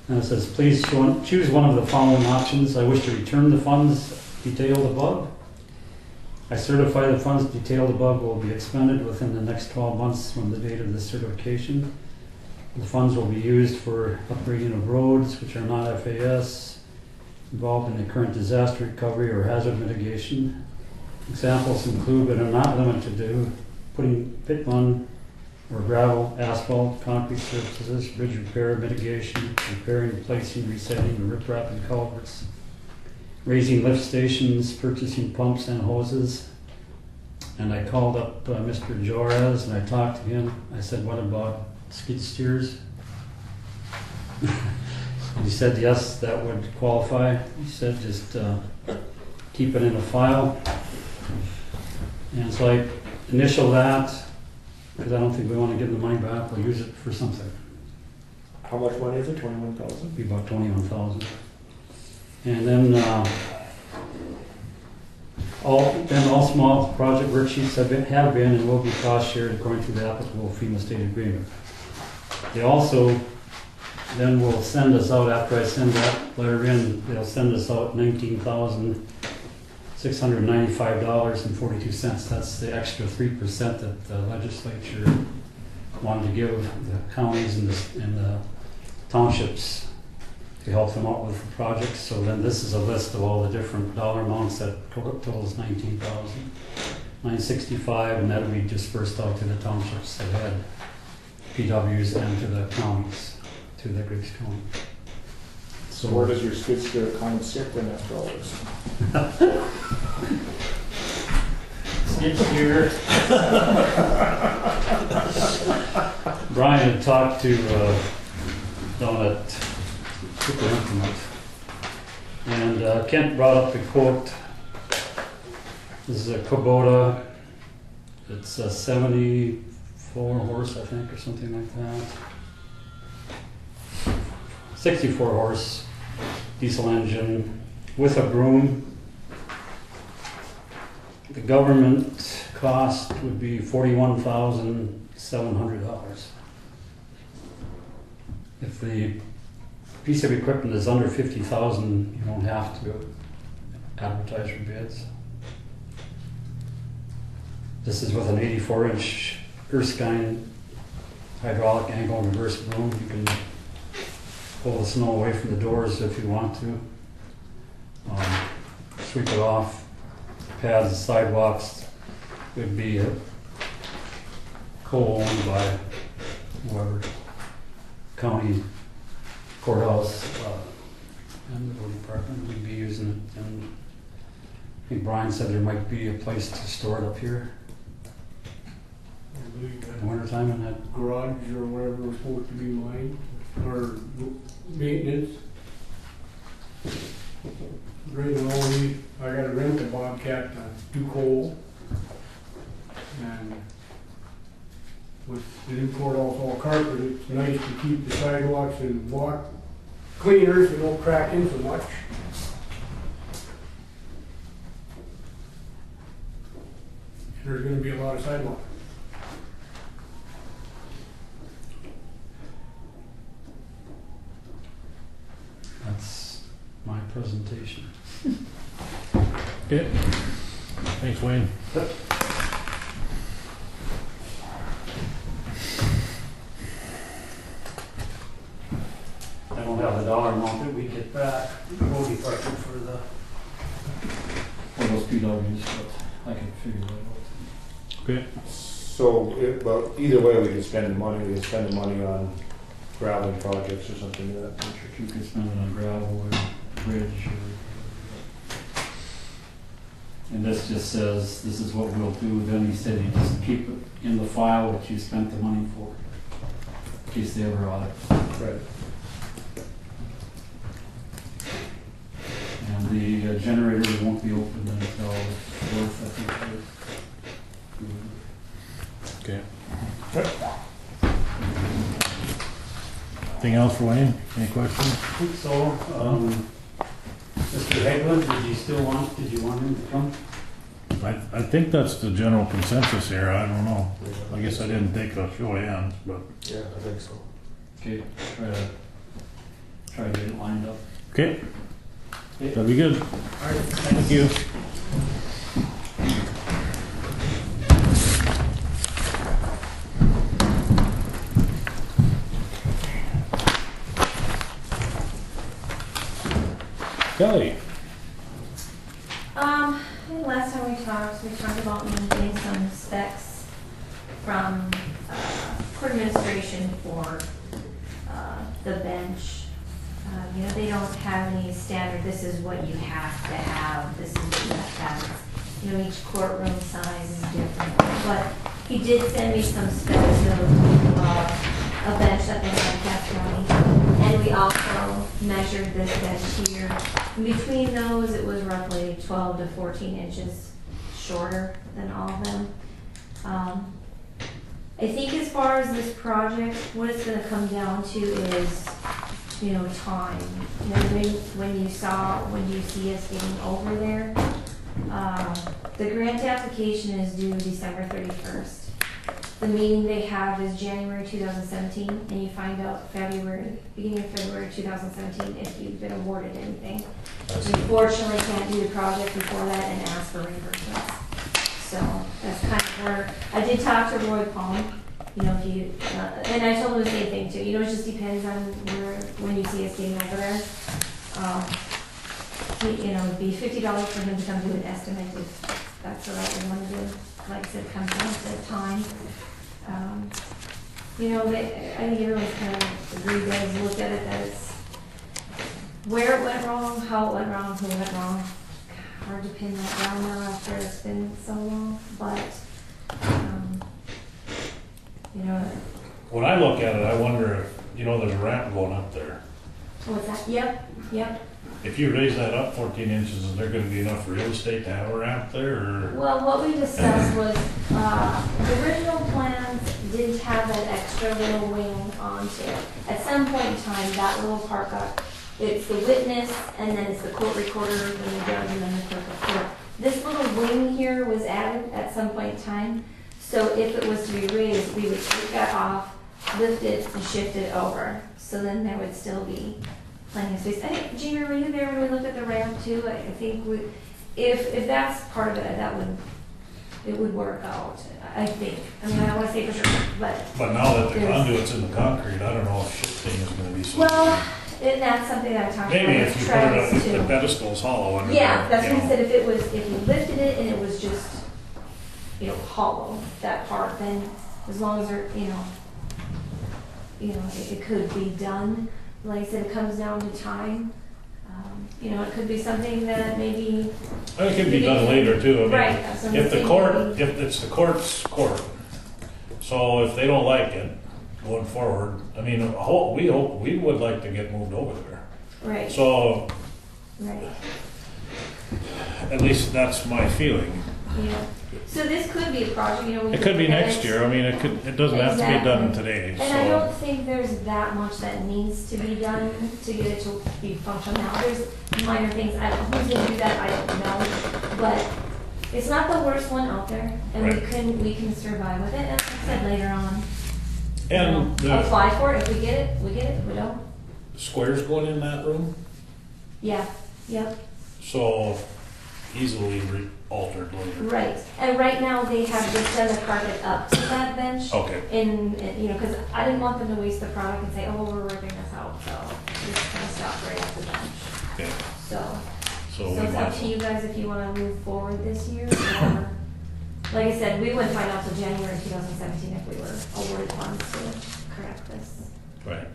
And it says, please choose one of the following options. I wish to return the funds detailed above. I certify the funds detailed above will be expended within the next 12 months from the date of this certification. The funds will be used for upgrading of roads which are not FAS, involved in the current disaster recovery or hazard mitigation. Examples include, but are not limited to, putting bitumen or gravel, asphalt, concrete surfaces, bridge repair, mitigation, repairing, replacing, resetting, riprap and culverts, raising lift stations, purchasing pumps and hoses. And I called up Mr. Juarez and I talked to him. I said, what about skid steers? He said, yes, that would qualify. He said, just keep it in a file. And so I initial that, because I don't think we want to give the money back, we'll use it for something. How much money is it? 21,000? Be about 21,000. And then, all small project worksheets have been and will be cost shared according to the applicable FEMA state agreement. They also then will send us out, after I send that letter in, they'll send us out $19,695.42. That's the extra 3% that the legislature wanted to give the counties and the townships to help them out with the projects. So then this is a list of all the different dollar amounts that totals $19,965, and that'll be dispersed out to the townships that had PWs and to the counties, to the Griggs County. So where does your skid steer account sit then after all this? Skid steer. Brian had talked to down at Super Implement, and Kent brought up the quote. This is a Kubota. It's a 74 horse, I think, or something like that. 64 horse diesel engine with a broom. The government cost would be $41,700. If the piece of equipment is under 50,000, you don't have to advertise for bids. This is with an 84-inch Erskine hydraulic angle and reverse broom. You can pull the snow away from the doors if you want to. Sweep it off. Paths and sidewalks would be co-owned by whoever. County courthouse and the road department would be using it. And I think Brian said there might be a place to store it up here in the wintertime in that. Garage or whatever was supposed to be mine, or maintenance. Right now, I gotta rent a Bobcat to do coal. And with the new courthouse all carpet, it's nice to keep the sidewalks and walk cleaner so they don't crack in so much. There's gonna be a lot of sidewalk. That's my presentation. Okay. Thanks, Wayne. I don't have the dollar amount that we get back, the road department for those PWs, but I can figure that out. Okay. So, but either way, we can spend the money. We can spend the money on gravel projects or something of that nature. You can spend it on gravel or bridge or. And this just says, this is what we'll do. Then he said he just keep it in the file what you spent the money for, in case they ever audit. Right. And the generator won't be opened until the 4th, I think. Okay. Anything else for Wayne? Any questions? So, Mr. Haglund, did you want him to come? I think that's the general consensus here. I don't know. I guess I didn't think of show of hands, but. Yeah, I think so. Okay, try to get it lined up. Okay. That'd be good. All right, Thank you. Kelly. Last time we talked about me getting some specs from court administration for the bench. They don't have any standard, this is what you have to have, this is what you have to have. Each courtroom size is different. But he did send me some specs of a bench that they have in Cass County. And we also measured this bench here. In between those, it was roughly 12 to 14 inches shorter than all of them. I think as far as this project, what it's gonna come down to is, time. When you see us getting over there, the grant application is due December 31st. The meeting they have is January 2017, and you find out beginning of February 2017 if you've been awarded anything. You fortunately can't do the project before that and ask for reimbursements. So that's kind of where, I did talk to Roy Palm, if you, and I told him the same thing too, it just depends on when you see us getting over there. It'd be $50 for him to come do an estimate if that's the right one to do. Like I said, it comes down to time. I think everyone's kind of agreed that looked at it, that it's where it went wrong, how it went wrong, who went wrong. Hard to pin that down now after it's been so long, but, When I look at it, I wonder if, there's a ramp going up there. what's that? Yep. If you raise that up 14 inches, is there gonna be enough real estate to have a ramp there, or? Well, what we discussed was, the original plans didn't have that extra little wing onto it. At some point in time, that little part it's the witness, and then it's the court recorder, then the judge, and then the clerk of court. This little wing here was added at some point in time, so if it was to be raised, we would take that off, lift it, and shift it over. So then there would still be plenty of space. I think, Gina, were you there when we looked at the ramp too? I think if that's part of it, it would work out, I think. I mean, I don't want to say for sure, but. But now that the conduit's in the concrete, I don't know if shifting is gonna be so. Well, and that's something that I talked about Maybe if with you put it Travis up, too. the pedestal's hollow under Yeah, there, that's what he said, if you lifted it and it was just, hollow, that part, then as long as it could be done. Like I said, it comes down to time. It could be something that maybe. It could be done later too. I mean, Right, that's what I'm if the saying, court, maybe. if it's the court's court, so if they don't like it going forward, we would like to get moved over there. Right, So right, at least that's my feeling. yeah. So this could be a project, we It could be look at next it. year. It doesn't have to be done today, And I so. don't think there's that much that needs to be done to get it to be functional. Now, there's minor things, who's gonna do that, I don't know, but it's not the worst one out there, and Right. we can survive with it, and like I said, later on, And the apply for it, if we get it, if we don't, squares going in that room, yeah, yep, so easily altered later. right. And right now, they have just done the carpet up to that bench. Okay. Because I didn't want them to waste the product and say, oh, we're ripping this out, so just kind of stop right at the bench. Okay. So So we it's up might, to you guys if you want to move forward this year, or, like I said, we wouldn't find out till January 2017 if we were awarded funds to correct this, right.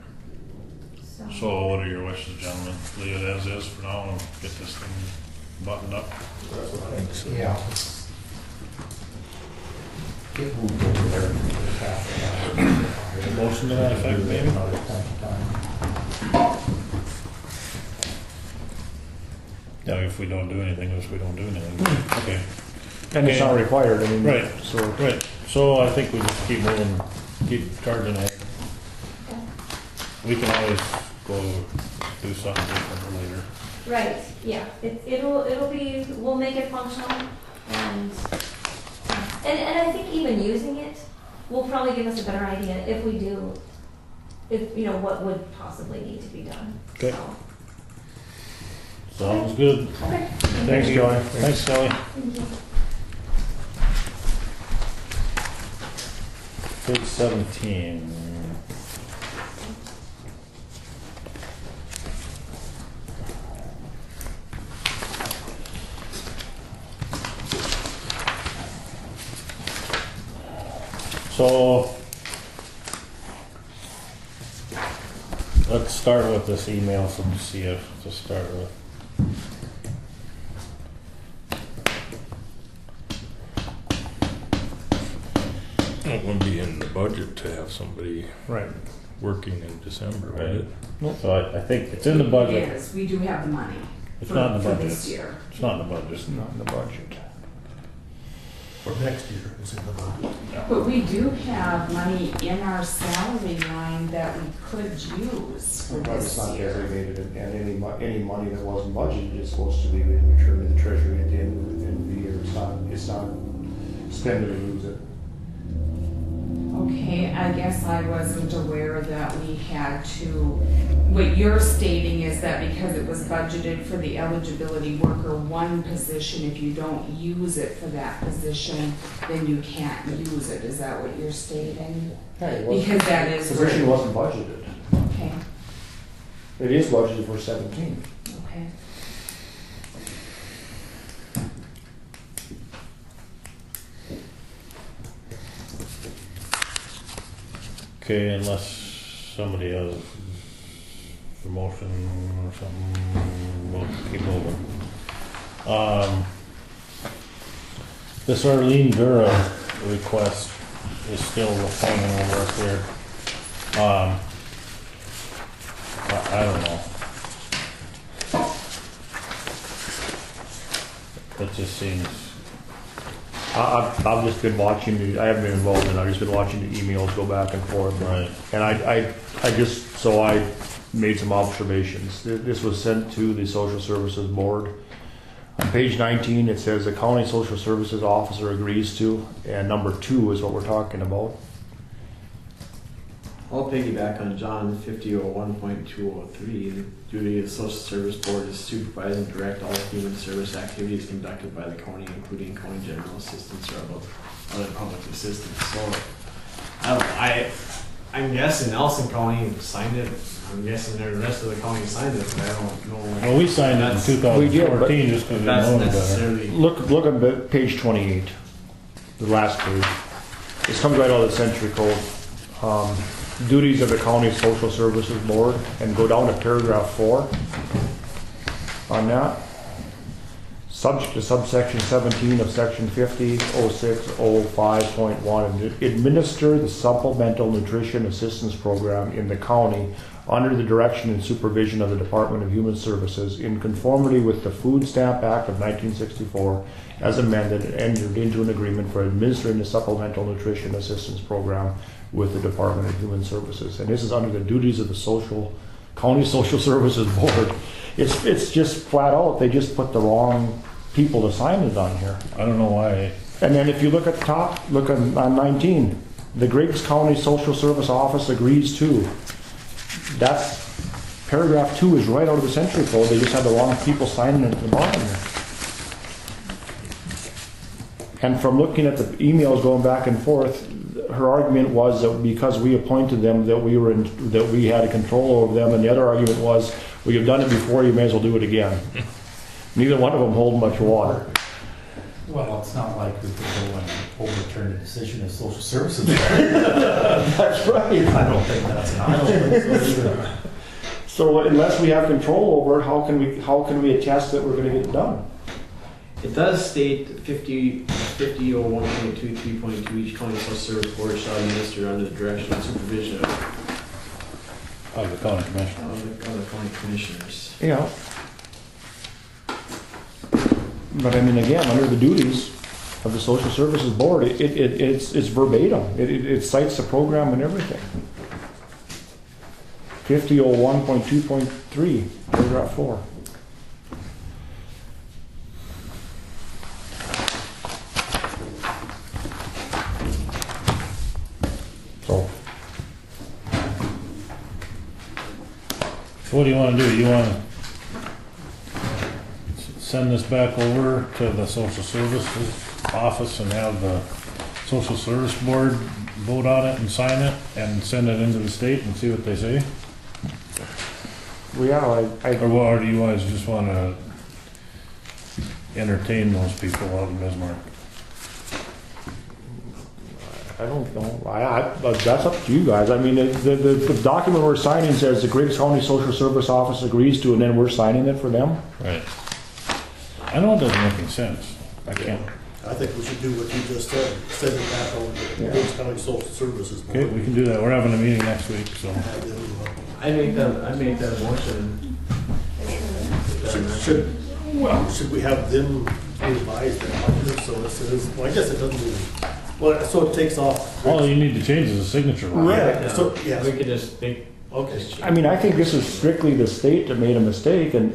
so. So what are your wishes, gentlemen? Leave it as is for now and get this thing buttoned up. Yeah. Get moved over there. Motion to that effect, maybe? Yeah, if we don't do anything, if we don't do anything. Okay. And it's not required, Right. so. Right, so I think we just keep moving, keep charging ahead. We can always go do something different later. Right, yeah, it'll be, we'll make it functional, and I think even using it will probably give us a better idea if we do, what would possibly need to be done. Okay. So, Sounds good. okay. Thanks, Kelly. Thanks, Kelly. Thank you. Page 17. So, let's start with this email from CF to start with. It wouldn't be in the budget to have somebody Right. working in December, would it? So I think it's in the budget. Yes, we do have the money It's for not in the for budget. this year. It's not in the budget. It's not in the budget. for next year, it's in the budget. But we do have money in our salary line that we could use for But it's this not year. designated, and any money that wasn't budgeted is supposed to be returned to the treasury at the end of the year. It's not spend it or lose it. Okay, I guess I wasn't aware that we had to, what you're stating is that because it was budgeted for the eligibility worker one position, if you don't use it for that position, then you can't use it. Is that what you're stating? Yeah, it wasn't- Because that is the position where, wasn't budgeted. okay, It is budgeted for 17. okay. Okay, unless somebody has a motion or something, we'll keep moving. This Arlene Dura request is still hanging over us here. I don't know. It just seems, I've just been watching, I haven't been involved in it, I've just been watching the emails go back and forth. right, And I made some observations. This was sent to the Social Services Board. On page 19, it says the county social services officer agrees to, and number 2 is what we're talking about. I'll piggyback on John 5001.203. The duty of the Social Service Board is to supervise and direct all human service activities conducted by the county, including county general assistance or other public assistance. So, I don't know, I'm guessing Nelson County signed it. I'm guessing the rest of the county signed it, but I don't know. well, we signed it in That's- 2014 just because we That's know any better. necessarily. Look at page 28, the last page. This comes right out of the Century Code. Duties of the County Social Services Board, and go down to paragraph 4 on that. Subject to subsection 17 of section 50.06.05.1, administer the supplemental nutrition assistance program in the county under the direction and supervision of the Department of Human Services in conformity with the Food Stamp Act of 1964 as amended, and entered into an agreement for administering the supplemental nutrition assistance program with the Department of Human Services. And this is under the duties of the County Social Services Board. It's just flat out, they just put the wrong people to sign it on here. I don't know why. And then if you look at the top, look on 19, the Griggs County Social Service Office agrees to. That's, paragraph 2 is right out of the Century Code, they just had the wrong people signing it at the bottom here. And from looking at the emails going back and forth, her argument was that because we appointed them, that we had a control over them, and the other argument was, well, you've done it before, you may as well do it again. Neither one of them hold much water. Well, it's not like we could go and overturn a decision of social services. That's right. I don't think that's an option. So unless we have control over it, how can we attest that we're gonna get it done? It does state 50.01.23.2, each county social service board shall administer under the direction and supervision of The county commissioner. the county commissioners. Yeah. But I mean, again, under the duties of the Social Services Board, it's verbatim. It cites the program and everything. 5001.2.3, paragraph 4. So what do you want to do? You want to send this back over to the social services office and have the social service board vote on it and sign it and send it into the state and see what they say? Well, yeah, Or do you guys just want to entertain those people out in Bismarck? I don't know. That's up to you guys. I mean, the document we're signing says the Griggs County Social Service Office agrees to, and then we're signing it for them. Right. I know it doesn't make any sense. I can't. I think we should do what you just said, send it back on the Griggs County Social Services Board. Okay, we can do that. We're having a meeting next week, so. I make that motion. Should we have them revised the operative services. Well, I guess it doesn't really, well, so it takes off. All you need to change is the signature line. Yeah, so, yes, We could just make, okay. I mean, I think this is strictly the state that made a mistake, and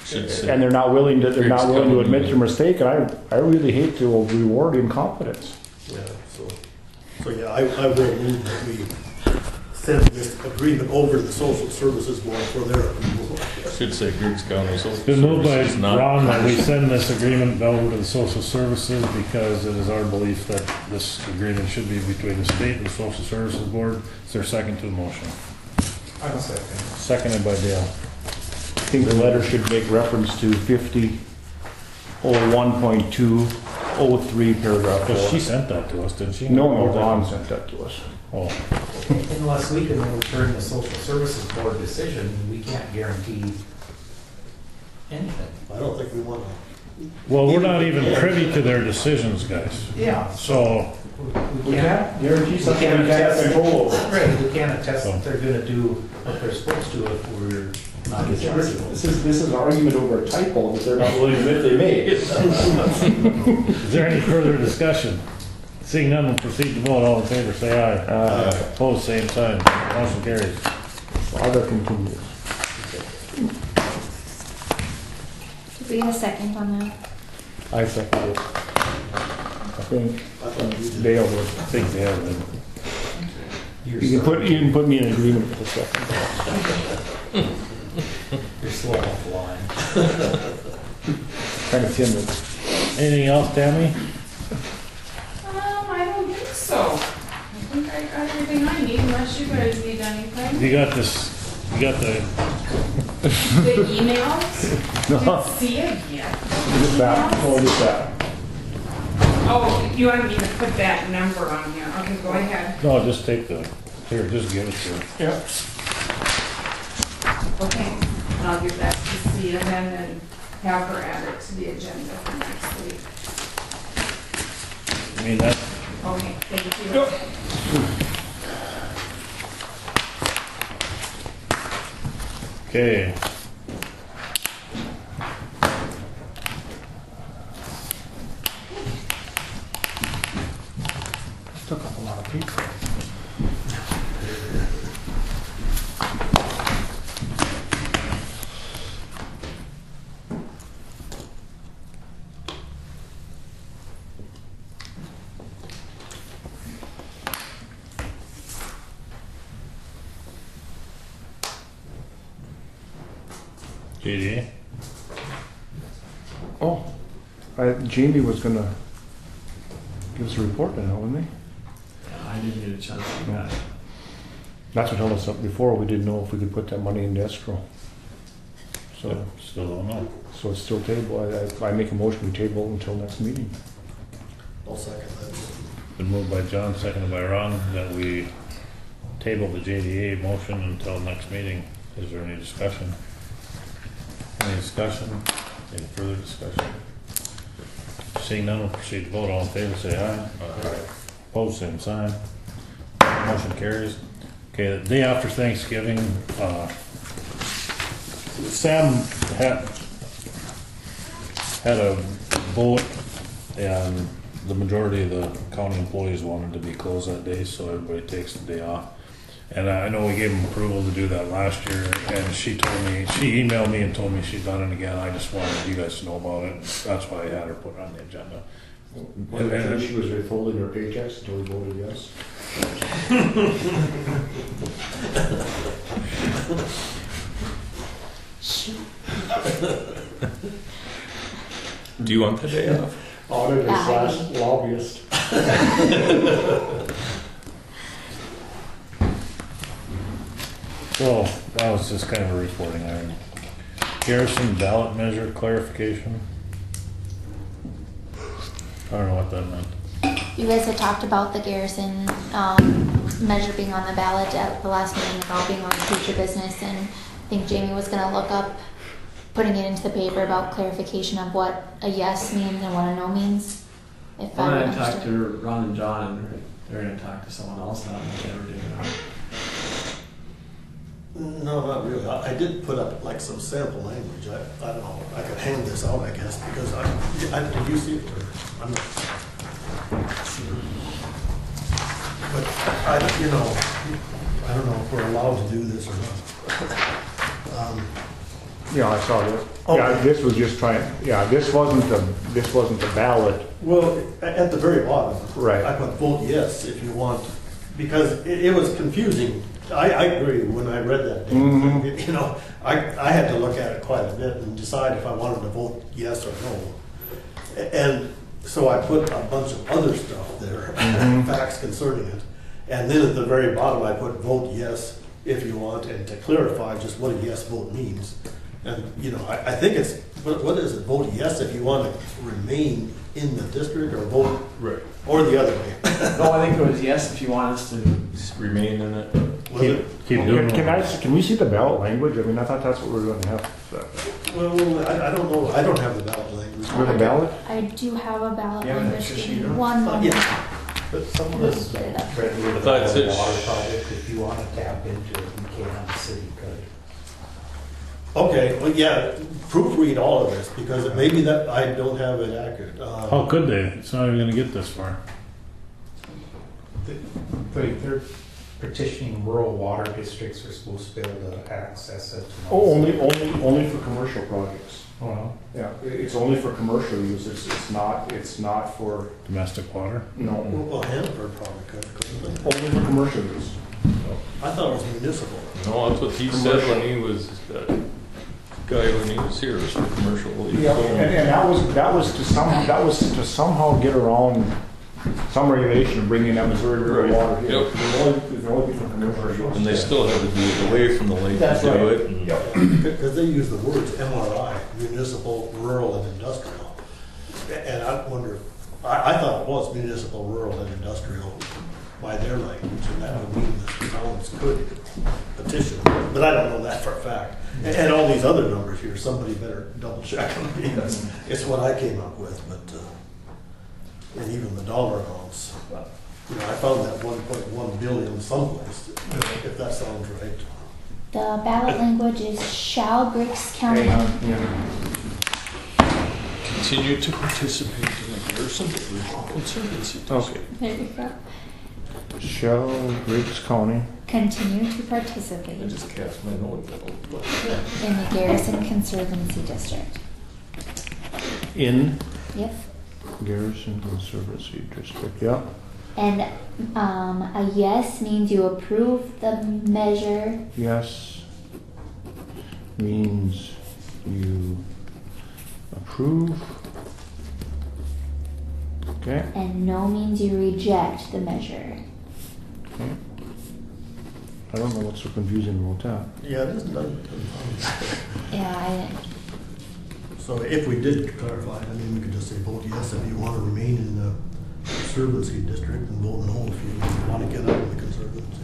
Should say they're not willing to Griggs admit County. their mistake, and I really hate to reward incompetence. Yeah, so yeah, I will move that we send this agreement over to the social services board for their approval. Should say Griggs County Social Been moved by Services, not. Ron that we send this agreement over to the social services because it is our belief that this agreement should be between the state and the social services board. Is there a second to the motion? I don't say. Seconded by Dale. I think the letter should make reference to 50:01.203 paragraph But 4. she sent that to us, didn't she? No, Ron sent that to us. Oh, Unless we can overturn the social services board decision, we can't guarantee anything. I don't think we want to. well, we're not even privy to their decisions, guys. Yeah. So, We can't guarantee We something can't we can't have attest, control over. right, we can't attest that they're gonna do what they're supposed to if we're not responsible. This is an argument over a typo that they're not willing to admit they made. is there any further discussion? Seeing none, we'll proceed to vote. All in favor, say aye. Opposed, same sign. Motion carries. Other continues. Did we get a second on that? I second it. I think Dale would. I think they have been. You can put me in agreement with the second. You're slow off the line. Kind of timid. Anything else, Tammy? I don't think so. I think I got everything I need unless you guys need anything. You got this, you got the, The emails? Didn't see it yet. Get that, hold it back. Oh, you want me to put that number on here? Okay, go ahead. no, just take the, here, just give it to her. Yeah. Okay, and I'll give that to Sia then and have her add it to the agenda for next week. I mean, that, Okay, thank you. okay. Took up a lot of people. JDA? Oh, Jamie was gonna give us a report now, wasn't he? I didn't get a chance to do that. That's what held us up before. We didn't know if we could put that money into escrow. So, Still don't know. so it's still table. I make a motion to table until next meeting. I'll second that. Been moved by John, seconded by Ron, that we table the JDA motion until next meeting. Is there any discussion? Any discussion? Any further discussion? Seeing none, we'll proceed to vote. All in favor, say aye. Opposed, same sign. Motion carries. Okay, the day after Thanksgiving, Sam had a vote, and the majority of the county employees wanted to be closed that day, so everybody takes the day off. And I know we gave them approval to do that last year, and she emailed me and told me she'd done it again. I just wanted you guys to know about it. That's why I had her put it on the agenda. And she was withholding her paychecks until we voted yes. Do you want the day off? Auditor slash lobbyist. So that was just kind of a reporting item. Garrison ballot measure clarification. I don't know what that meant. You guys had talked about the Garrison measure being on the ballot at the last meeting about being on future business, and I think Jamie was gonna look up putting it into the paper about clarification of what a yes means and what a no means. If I'm I gonna talk understood. to Ron and John, and they're gonna talk to someone else now, if they ever do that. No, No, not really. I did put up like some sample language. I don't know, I could hand this out, I guess, because did you see it, or, I'm not sure. But I don't know if we're allowed to do this or not. Yeah, I saw this. Okay. Yeah, this was just this wasn't the ballot. Well, at the very bottom. Right. I put vote yes if you want, because it was confusing. I agree, when I read that, Mhm. you know, I had to look at it quite a bit and decide if I wanted to vote yes or no. And so I put a bunch of other stuff there, facts concerning it. And then at the very bottom, I put vote yes if you want, and to clarify just what a yes vote means. And, you know, I think it's, what is it, vote yes if you want to remain in the district, or vote, Right. or the other way? No, I think it was yes if you want us to. Just remain in it. Was it? Keep doing Can we see the ballot language? I mean, I thought that's what we were going to have. Well, I don't know, I don't have the ballot language. With a ballot? I do have a ballot Yeah, language. that's just Give me you. one moment. Yeah, but some of this, Get it up. Fred, with I the thought it said water project, if you wanna tap into it, you can on the city code. okay, well, yeah, proofread all of this, because it may be that I don't have it accurate. How could they? It's not even gonna get this far. They're petitioning rural water districts are supposed to be able to access it. Oh, only for commercial projects. Well, Yeah, it's only for commercial use. It's not for, Domestic water. no, Well, Hannaford probably couldn't they? only for commercial use. I thought it was municipal. No, that's what he said when he was, that guy when he was here, was for commercial. Yeah, and that was to somehow get around some regulation of bringing that Missouri River Right. water here. Yep. It can only be for commercial use. And they still have to do it away from the lake to That's do right. it. and- Yep. Because they use the words MRI, municipal, rural, and industrial. And I wonder, I thought it was municipal, rural, and industrial by their language, and that would mean that the towns could petition, but I don't know that for a fact. And all these other numbers here, somebody better double check them, because it's what I came up with, but, and even the dollar amounts. You know, I found that 1.1 billion someplace, if that sounds right. The ballot language is shall Griggs County. Continue to participate in the Garrison Regional Conservancy. Okay. There you go. Shall Griggs County Continue to I participate just cast my vote. in the Garrison Conservancy District. in Yep. Garrison Conservancy District, yeah. And a yes means you approve the measure. Yes means you approve. Okay, And no means you reject the measure. okay. I don't know what's so confusing about that. Yeah, it isn't. Yeah, So if we did clarify, I mean, we could just say vote yes if you want to remain in the Conservancy District, and vote no if you want to get out of the Conservancy.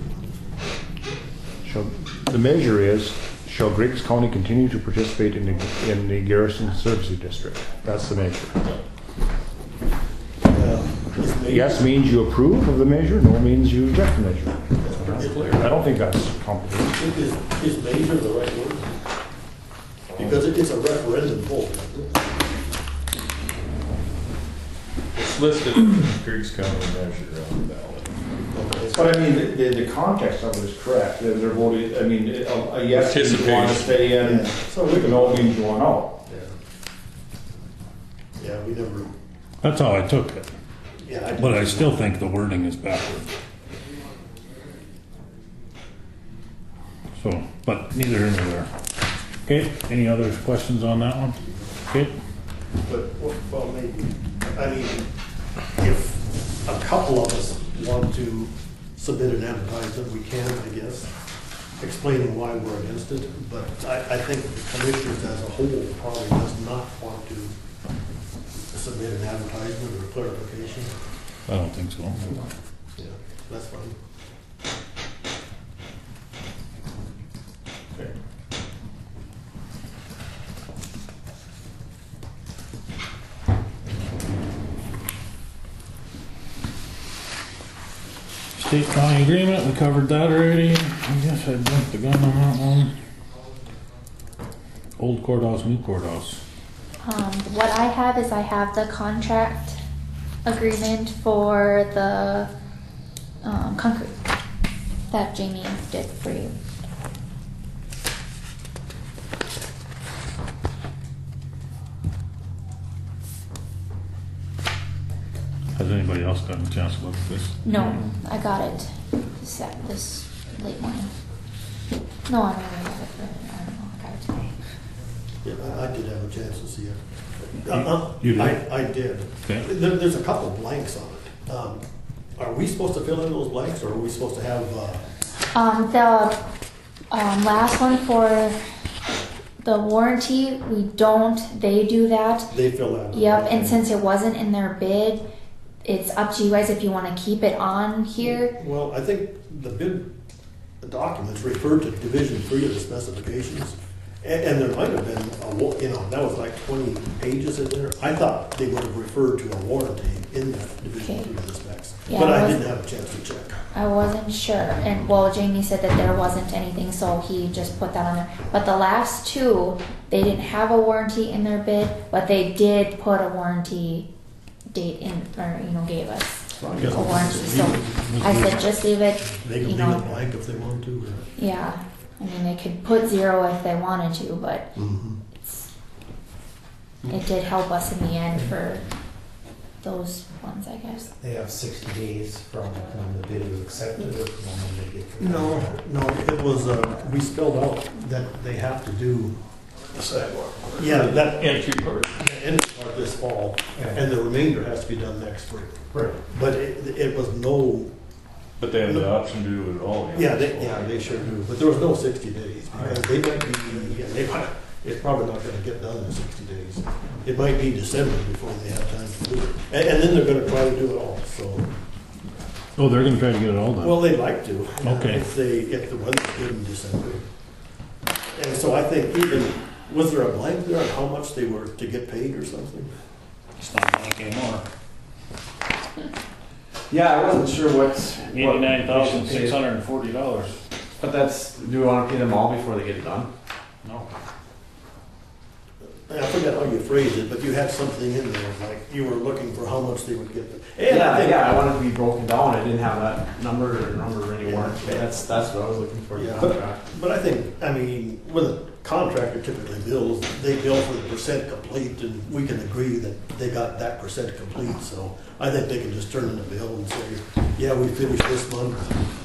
The measure is, shall Griggs County continue to participate in the Garrison Conservancy District? That's the measure. Yes means you approve of the measure, no means you reject the measure. I don't think that's complicated. Is major the right word? Because it's a referendum vote. It's listed as Griggs County measure on the ballot. But I mean, the context of it is correct. They're voting, I mean, a yes means you want to stay in, Yeah. So we a can, no means you want out. yeah, we never, That's how I took it. yeah. But I still think the wording is backward. So, but neither here nor there. Okay, any other questions on that one? Okay, But, well, maybe, I mean, if a couple of us want to submit an advertisement, we can, I guess, explaining why we're against it. But I think the commissioners as a whole probably does not want to submit an advertisement or clarification. I don't think so. Yeah, that's fine. Okay. State county agreement, we covered that already. I guess I jumped the gun on that one. Old courthouse, new courthouse. What I have is I have the contract agreement for the concrete that Jamie did for you. Has anybody else gotten a chance to look at this? No, I got it this late morning. No, I mean, I got it today. Yeah, I did have a chance to see it. You did? I did. Okay. There's a couple blanks on it. Are we supposed to fill in those blanks, or are we supposed to have, The last one for the warranty, we don't, they do that. they fill that? Yep, and since it wasn't in their bid, it's up to you guys if you want to keep it on here. Well, I think the bid documents refer to Division 3 of the specifications. And there might have been, that was like 20 pages in there. I thought they would have referred to a warranty in that Division 3 of the specs. Yeah, But I I didn't have a chance to check. I wasn't sure, and well, Jamie said that there wasn't anything, so he just put that on there. But the last two, they didn't have a warranty in their bid, but they did put a warranty date in, or gave us a warranty. So I said, just leave it. They can leave it blank if they want to. Yeah, I mean, they could put 0 if they wanted to, but it did help us in the end for those ones, I guess. They have 60 days from when the bid was accepted or from when they get the No, contract. it was, we spelled out that they have to do, The sidewalk. yeah, that Entry part. end part this fall, and the remainder has to be done next spring. Right. But it was no, But they have the option to do it all. yeah, they sure do, but there was no 60 days. Because they might be, it's probably not gonna get done in 60 days. It might be December before they have time to do it. And then they're gonna try to do it all, so. Oh, they're gonna try to get it all done. Well, they'd like to. Okay. If the weather's good in December. And so I think was there a blank there on how much they were to get paid or something? It's not blank anymore. Yeah, I wasn't sure what. $89,640. But do we want to pay them all before they get it done? No. I forget how you phrased it, but you had something in there, like you were looking for how much they would get. And I think, I wanted to be broken down. I didn't have that number anymore. That's what I was looking for. Yeah, but I think, when a contractor typically bills, they bill for the percent complete, and we can agree that they got that percent complete, so I think they can just turn in a bill and say, yeah, we finished this month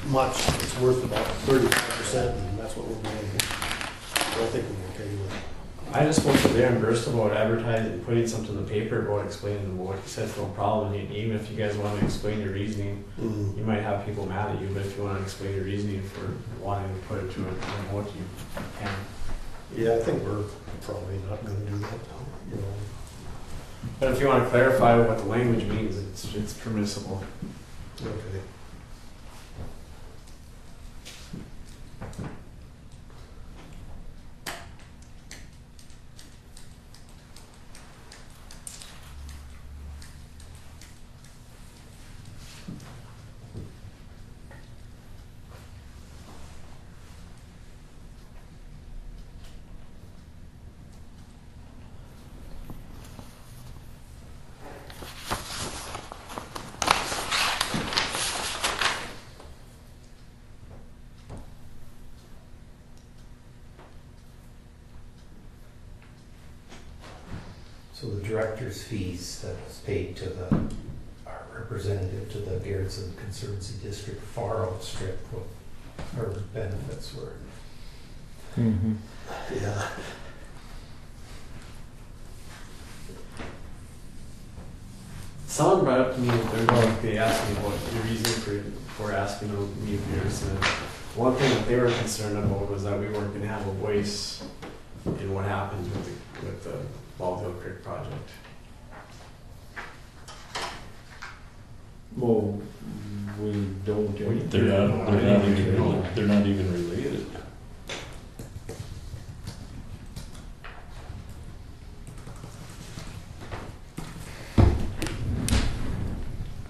much, it's worth about 35%, and that's what we're going with. So I think we're okay with it. I just spoke to Darren Burst about advertising, putting something in the paper about explaining what he said, no problem. And even if you guys want to explain your reasoning, you might have people mad at you, but if you want to explain your reasoning for wanting to put it to a what you can. Yeah, I think we're probably not gonna do that, But if you want to clarify what the language means, it's permissible. Okay. So the director's fees that was paid to our representative to the Garrettson Conservancy District far outstrip what our benefits were. Yeah. Someone brought up to me, they asked me what the reason for asking me if yours. And one thing that they were concerned about was that we weren't going to have a voice in what happens with the Baldwin Creek project. Well, we don't. They're not even related.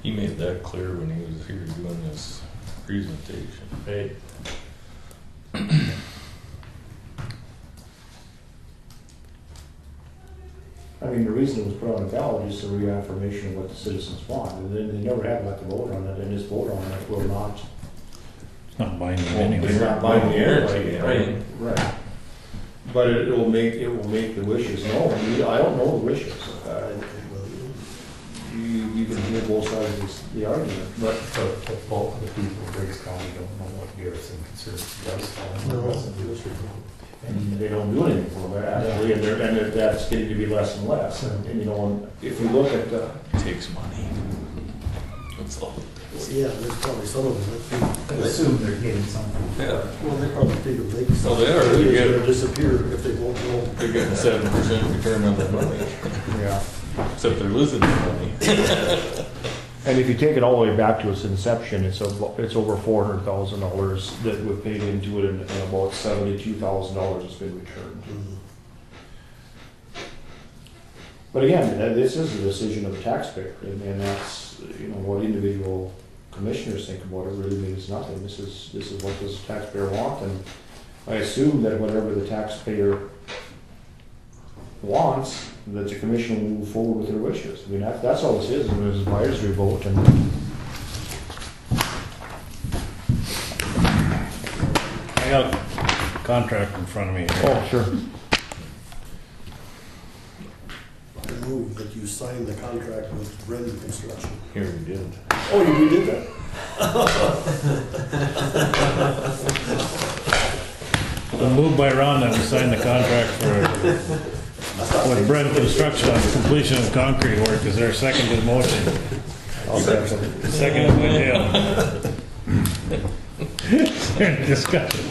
He made that clear when he was here doing this presentation. Right. I mean, the reason it was put on the ballot is the reaffirmation of what the citizens want, and then they never have got to vote on it, and this vote on it will not. It's not binding It's anyway. not binding Guarantee, anybody, right? But it will make the wishes known. I don't know the wishes. You can hear both sides of the argument, but The bulk of the people of Griggs County don't know what garrison conservancy does. and they don't do anything for it actually, and that's getting to be less and less. And you know, if you look at the, It takes money. That's all. Yeah, there's probably some of them I that assume they're getting something. Yeah, well, they probably figure they can. Oh, they are. They're They're getting- gonna disappear if they won't know. they're getting 7% return on their money, yeah. except they're losing their money. And if you take it all the way back to its inception, it's over $400,000 that we paid into it, and about $72,000 has been returned. But again, this is a decision of the taxpayer, and that's, you know, what individual commissioners think about it really means nothing. This is what does the taxpayer want, and I assume that whatever the taxpayer wants, that the commission will move forward with their wishes. I mean, that's all this is, and it's an advisory vote, and I got a contract in front of me. oh, sure. I move that you sign the contract with Brendan Construction. Here we did. Oh, you did that? A move by Ron that we signed the contract for with Brent Construction on completion of concrete work. Is there a second to the motion? I'll second it. Second by Dale. Is there any discussion?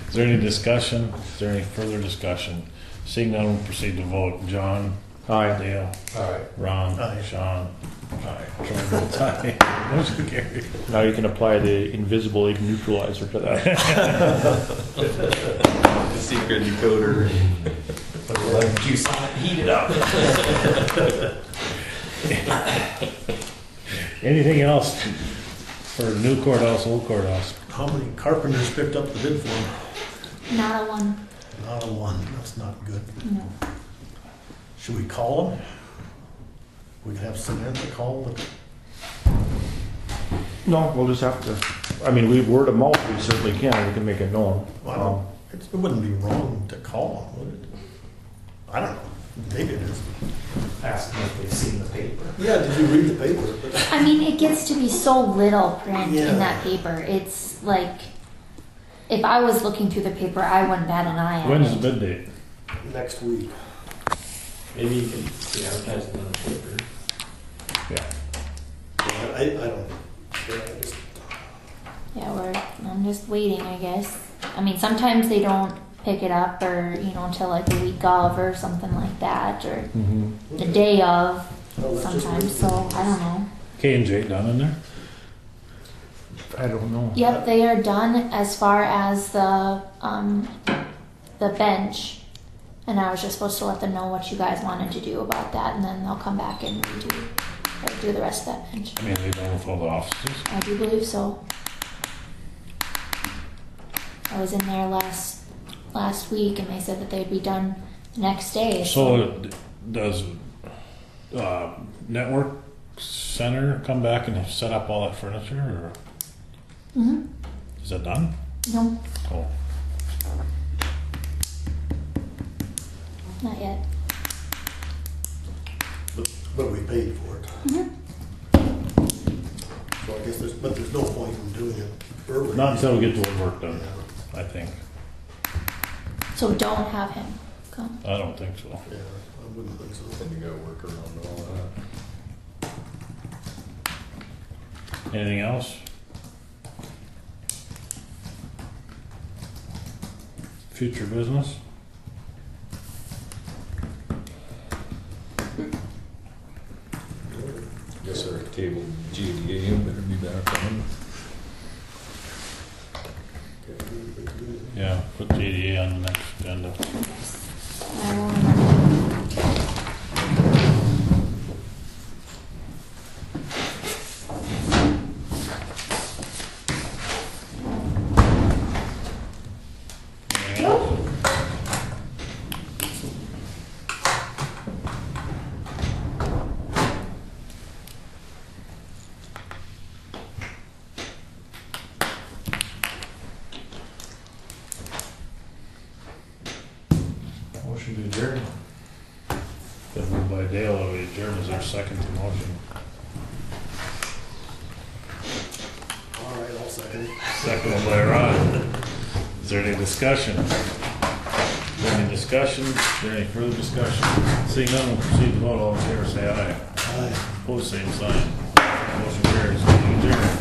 Is there any discussion? Is there any further discussion? Seeing none, we'll proceed to vote. John? Aye. Dale? Alright. Ron? Aye. Sean? Aye. Troy votes aye. Motion carried. Now you can apply the invisible ink neutralizer to that. The secret decoder. Put a lemon juice on it, heat it up. Anything else for new courthouse, old courthouse? How many carpenters picked up the bid form? Not a one. Not a one, that's not good. No. Should we call them? We could have Samantha call the, No, we'll just have to, I mean, we word of mouth, we certainly can, we can make it known. well, it wouldn't be wrong to call them, would it? I don't know, maybe it is. Ask them if they've seen the paper. Yeah, did you read the paper? But I mean, it gets to be so little print Yeah. in that paper. It's like, if I was looking through the paper, I wouldn't bat an eye at When's it. the bid date? next week. Maybe you can see advertising in the paper. Yeah. I don't know. Yeah, I just, Yeah, I'm just waiting, I guess. I mean, sometimes they don't pick it up or, you know, until like the week of or something like that, or the day of well, let's just sometimes, wait. so I don't know. K&J done in there? I don't know. Yep, they are done as far as the bench. And I was just supposed to let them know what you guys wanted to do about that, and then they'll come back and do the rest of that bench. I mean, they done with all the offices? I do believe so. I was in there last week, and they said that they'd be done the next day. So does Network Center come back and set up all that furniture, or Mm-hmm. is that done? No, Oh, not yet. But we paid for it. Mm-hmm. So I guess there's no point in doing it early. not until we get the work done, I think. So don't have him come. I don't think so. Yeah, I wouldn't think so. Then you gotta work around all that. Anything else? Future business? Guess our table GDA better be back on. Yeah, put JDA on the next agenda. I won't remember. Motion to adjourn. Been moved by Dale, that we adjourn. Is there a second to motion? All right, I'll second. Second by Ron. Is there any discussion? Is there any discussion? Is there any further discussion? Seeing none, we'll proceed to vote. All in favor, say aye. Aye. Opposed, same sign. Motion carries. Adjourn.